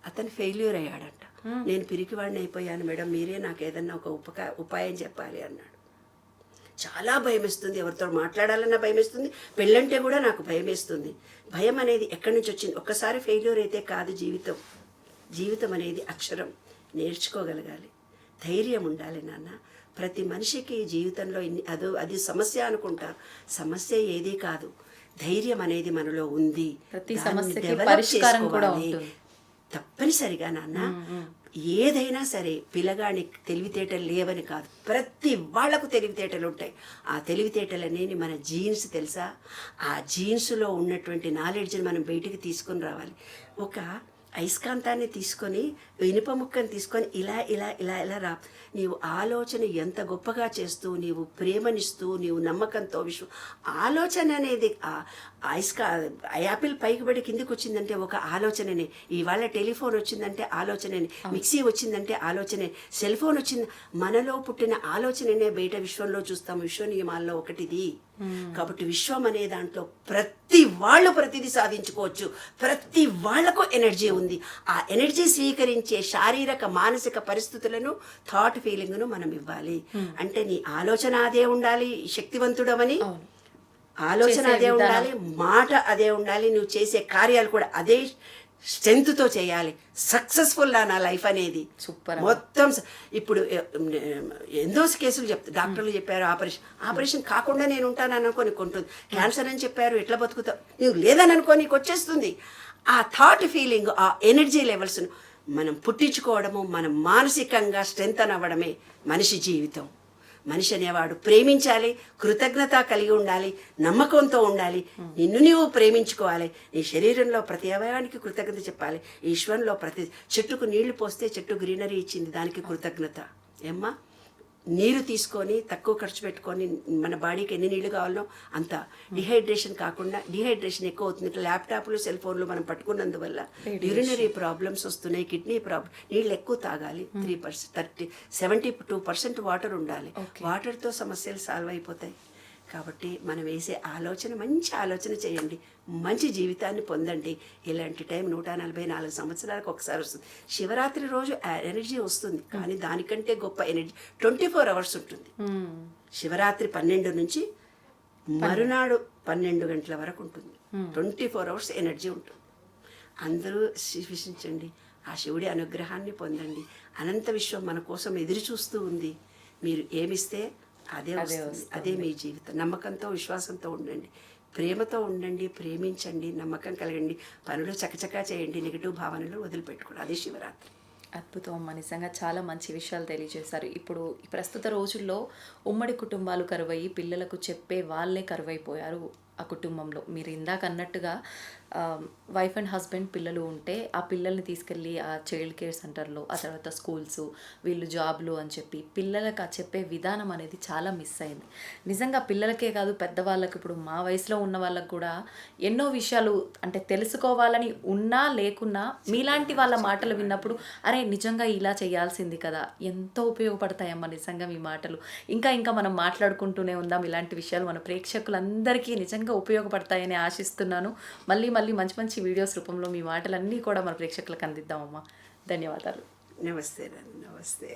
అతను ఫెయిల్యూర్ అయ్యాడంట. నేను పిరికివాడిని అయిపోయాను మేడం, మీరే నాకు ఏదన్నా ఒక ఉపాయం చెప్పాలి అన్నాడు. చాలా భయం వేస్తుంది, ఎవరితో మాట్లాడాలన్నా భయం వేస్తుంది, పెళ్ళంటే కూడా నాకు భయం వేస్తుంది. భయం అనేది ఎక్కడి నుంచి వచ్చింది? ఒక్కసారి ఫెయిల్యూర్ అయితే కాదు జీవితం అనేది అక్షరం. నేర్చుకోగలగాలి, ధైర్యం ఉండాలి నాన్న. ప్రతి మనిషికి జీవితంలో అది సమస్య అనుకుంటారు, సమస్య ఏదీ కాదు. ధైర్యం అనేది మనలో ఉంది, డెవలప్ చేసుకోవాలి తప్పనిసరిగా నాన్న. ఏదైనా సరే పిల్లగాడికి తెలివితేటలు లేవని కాదు, ప్రతి వాళ్లకు తెలివితేటలు ఉంటాయి. ఆ తెలివితేటలు అనేది మన జీన్స్ తెలుసా? ఆ జీన్స్లో ఉన్నటువంటి నాలెడ్జ్ని మనం బయటికి తీసుకొని రావాలి. ఒక అయస్కాంతాన్ని తీసుకొని, ఇనుప ముక్కని తీసుకొని ఇలా ఇలా ఇలా ఇలా రా. నీవు ఆలోచన ఎంత గొప్పగా చేస్తూ, నీవు ప్రేమనిస్తూ, నీవు నమ్మకంతో ఆలోచన అనేది యాపిల్ పైకి పడి కిందికి వచ్చిందంటే ఒక ఆలోచననే. ఇవాళ టెలిఫోన్ వచ్చిందంటే ఆలోచననే, మిక్సీ వచ్చిందంటే ఆలోచనే, సెల్ ఫోన్ వచ్చింది. మనలో పుట్టిన ఆలోచననే బయట విశ్వంలో చూస్తాము. విశ్వ నియమాల్లో ఒకటిది. కాబట్టి విశ్వం అనే దాంట్లో ప్రతి వాళ్ళు ప్రతిదీ సాధించుకోవచ్చు. ప్రతి వాళ్లకు ఎనర్జీ ఉంది. ఆ ఎనర్జీ స్వీకరించే శారీరక మానసిక పరిస్థితులను, థాట్ ఫీలింగ్ను మనం ఇవ్వాలి. అంటే నీ ఆలోచన అదే ఉండాలి, శక్తివంతుడమని ఆలోచన అదే ఉండాలి, మాట అదే ఉండాలి, నువ్వు చేసే కార్యాలు కూడా అదే స్ట్రెంగ్త్తో చేయాలి. సక్సెస్ఫుల్ నా లైఫ్ అనేది సూపర్. మొత్తం ఇప్పుడు ఎన్నో కేసులు డాక్టర్లు చెప్పారు ఆపరేషన్ కాకుండా నేను ఉంటాను అనుకో నీకు ఉంటుంది. క్యాన్సర్ అని చెప్పారు, ఎట్లా బతుకుతావు, నువ్వు లేదని అనుకో నీకు వచ్చేస్తుంది. ఆ థాట్ ఫీలింగ్, ఆ ఎనర్జీ లెవెల్స్ను మనం పుట్టించుకోవడము, మనం మానసికంగా స్ట్రెంగ్త్ అవ్వడమే మనిషి జీవితం. మనిషి అనేవాడు ప్రేమించాలి, కృతజ్ఞత కలిగి ఉండాలి, నమ్మకంతో ఉండాలి, నిన్ను నీవు ప్రేమించుకోవాలి. నీ శరీరంలో ప్రతి అవయవానికి కృతజ్ఞత చెప్పాలి. ఈశ్వరంలో ప్రతి చెట్టుకు నీళ్లు పోస్తే చెట్టు గ్రీనరీ ఇచ్చింది, దానికి కృతజ్ఞత. ఏమ్మా, నీరు తీసుకొని తక్కువ ఖర్చు పెట్టుకొని మన బాడీకి ఎన్ని నీళ్లు కావాలో అంత. డిహైడ్రేషన్ కాకుండా, డిహైడ్రేషన్ ఎక్కువ అవుతుంది. ల్యాప్టాప్లు, సెల్ ఫోన్లు మనం పట్టుకున్నందువల్ల యూరినరీ ప్రాబ్లమ్స్ వస్తున్నాయి, కిడ్నీ ప్రాబ్లం. నీళ్ళు ఎక్కువ తాగాలి. 3%, 72% వాటర్ ఉండాలి. వాటర్తో సమస్యలు సాల్వ్ అయిపోతాయి. కాబట్టి మనం వేసే ఆలోచన మంచి ఆలోచన చేయండి, మంచి జీవితాన్ని పొందండి. ఇలాంటి టైం 144 సంవత్సరాలకు ఒకసారి వస్తుంది. శివరాత్రి రోజు ఎనర్జీ వస్తుంది, కానీ దానికంటే గొప్ప ఎనర్జీ 24 అవర్స్ ఉంటుంది. శివరాత్రి 12 నుంచి మరునాడు 12 గంటల వరకు ఉంటుంది. 24 అవర్స్ ఎనర్జీ ఉంటుంది. అందరూ విశ్వసించండి, ఆ శివుడి అనుగ్రహాన్ని పొందండి. అనంత విశ్వం మన కోసం ఎదురు చూస్తూ ఉంది. మీరు ఏమిస్తే అదే వస్తుంది. అదే మీ జీవితం. నమ్మకంతో, విశ్వాసంతో ఉండండి, ప్రేమతో ఉండండి, ప్రేమించండి, నమ్మకం కలగండి, పనులు చకచకా చేయండి, నెగిటివ్ భావనలు వదిలిపెట్టుకోండి. అదే శివరాత్రి. అద్భుతం అమ్మ, నిజంగా చాలా మంచి విషయాలు తెలియజేశారు. ఇప్పుడు ఈ ప్రస్తుత రోజుల్లో ఉమ్మడి కుటుంబాలు కరువయ్యి పిల్లలకు చెప్పే వాళ్ళే కరువైపోయారు ఆ కుటుంబంలో. మీరు ఇందాక అన్నట్టుగా వైఫ్ అండ్ హస్బెండ్ పిల్లలు ఉంటే ఆ పిల్లల్ని తీసుకెళ్ళి ఆ చైల్డ్ కేర్ సెంటర్లో, ఆ తర్వాత స్కూల్స్, వీళ్ళు జాబ్లు అని చెప్పి పిల్లలకు ఆ చెప్పే విధానం అనేది చాలా మిస్ అయింది. నిజంగా పిల్లలకే కాదు, పెద్దవాళ్ళకి, ఇప్పుడు మా వయసులో ఉన్న వాళ్ళకు కూడా ఎన్నో విషయాలు అంటే తెలుసుకోవాలని ఉన్నా లేకున్నా మీలాంటి వాళ్ళ మాటలు విన్నప్పుడు అరే నిజంగా ఇలా చేయాల్సింది కదా, ఎంతో ఉపయోగపడతాయమ్మా నిజంగా మీ మాటలు. ఇంకా ఇంకా మనం మాట్లాడుకుంటూనే ఉందాం ఇలాంటి విషయాలు. మన ప్రేక్షకులందరికీ నిజంగా ఉపయోగపడతాయని ఆశిస్తున్నాను. మళ్ళీ మళ్ళీ మంచి మంచి వీడియోస్ రూపంలో మీ మాటలన్నీ కూడా మన ప్రేక్షకులకు అందిద్దామమ్మా. ధన్యవాదాలు. నమస్తే.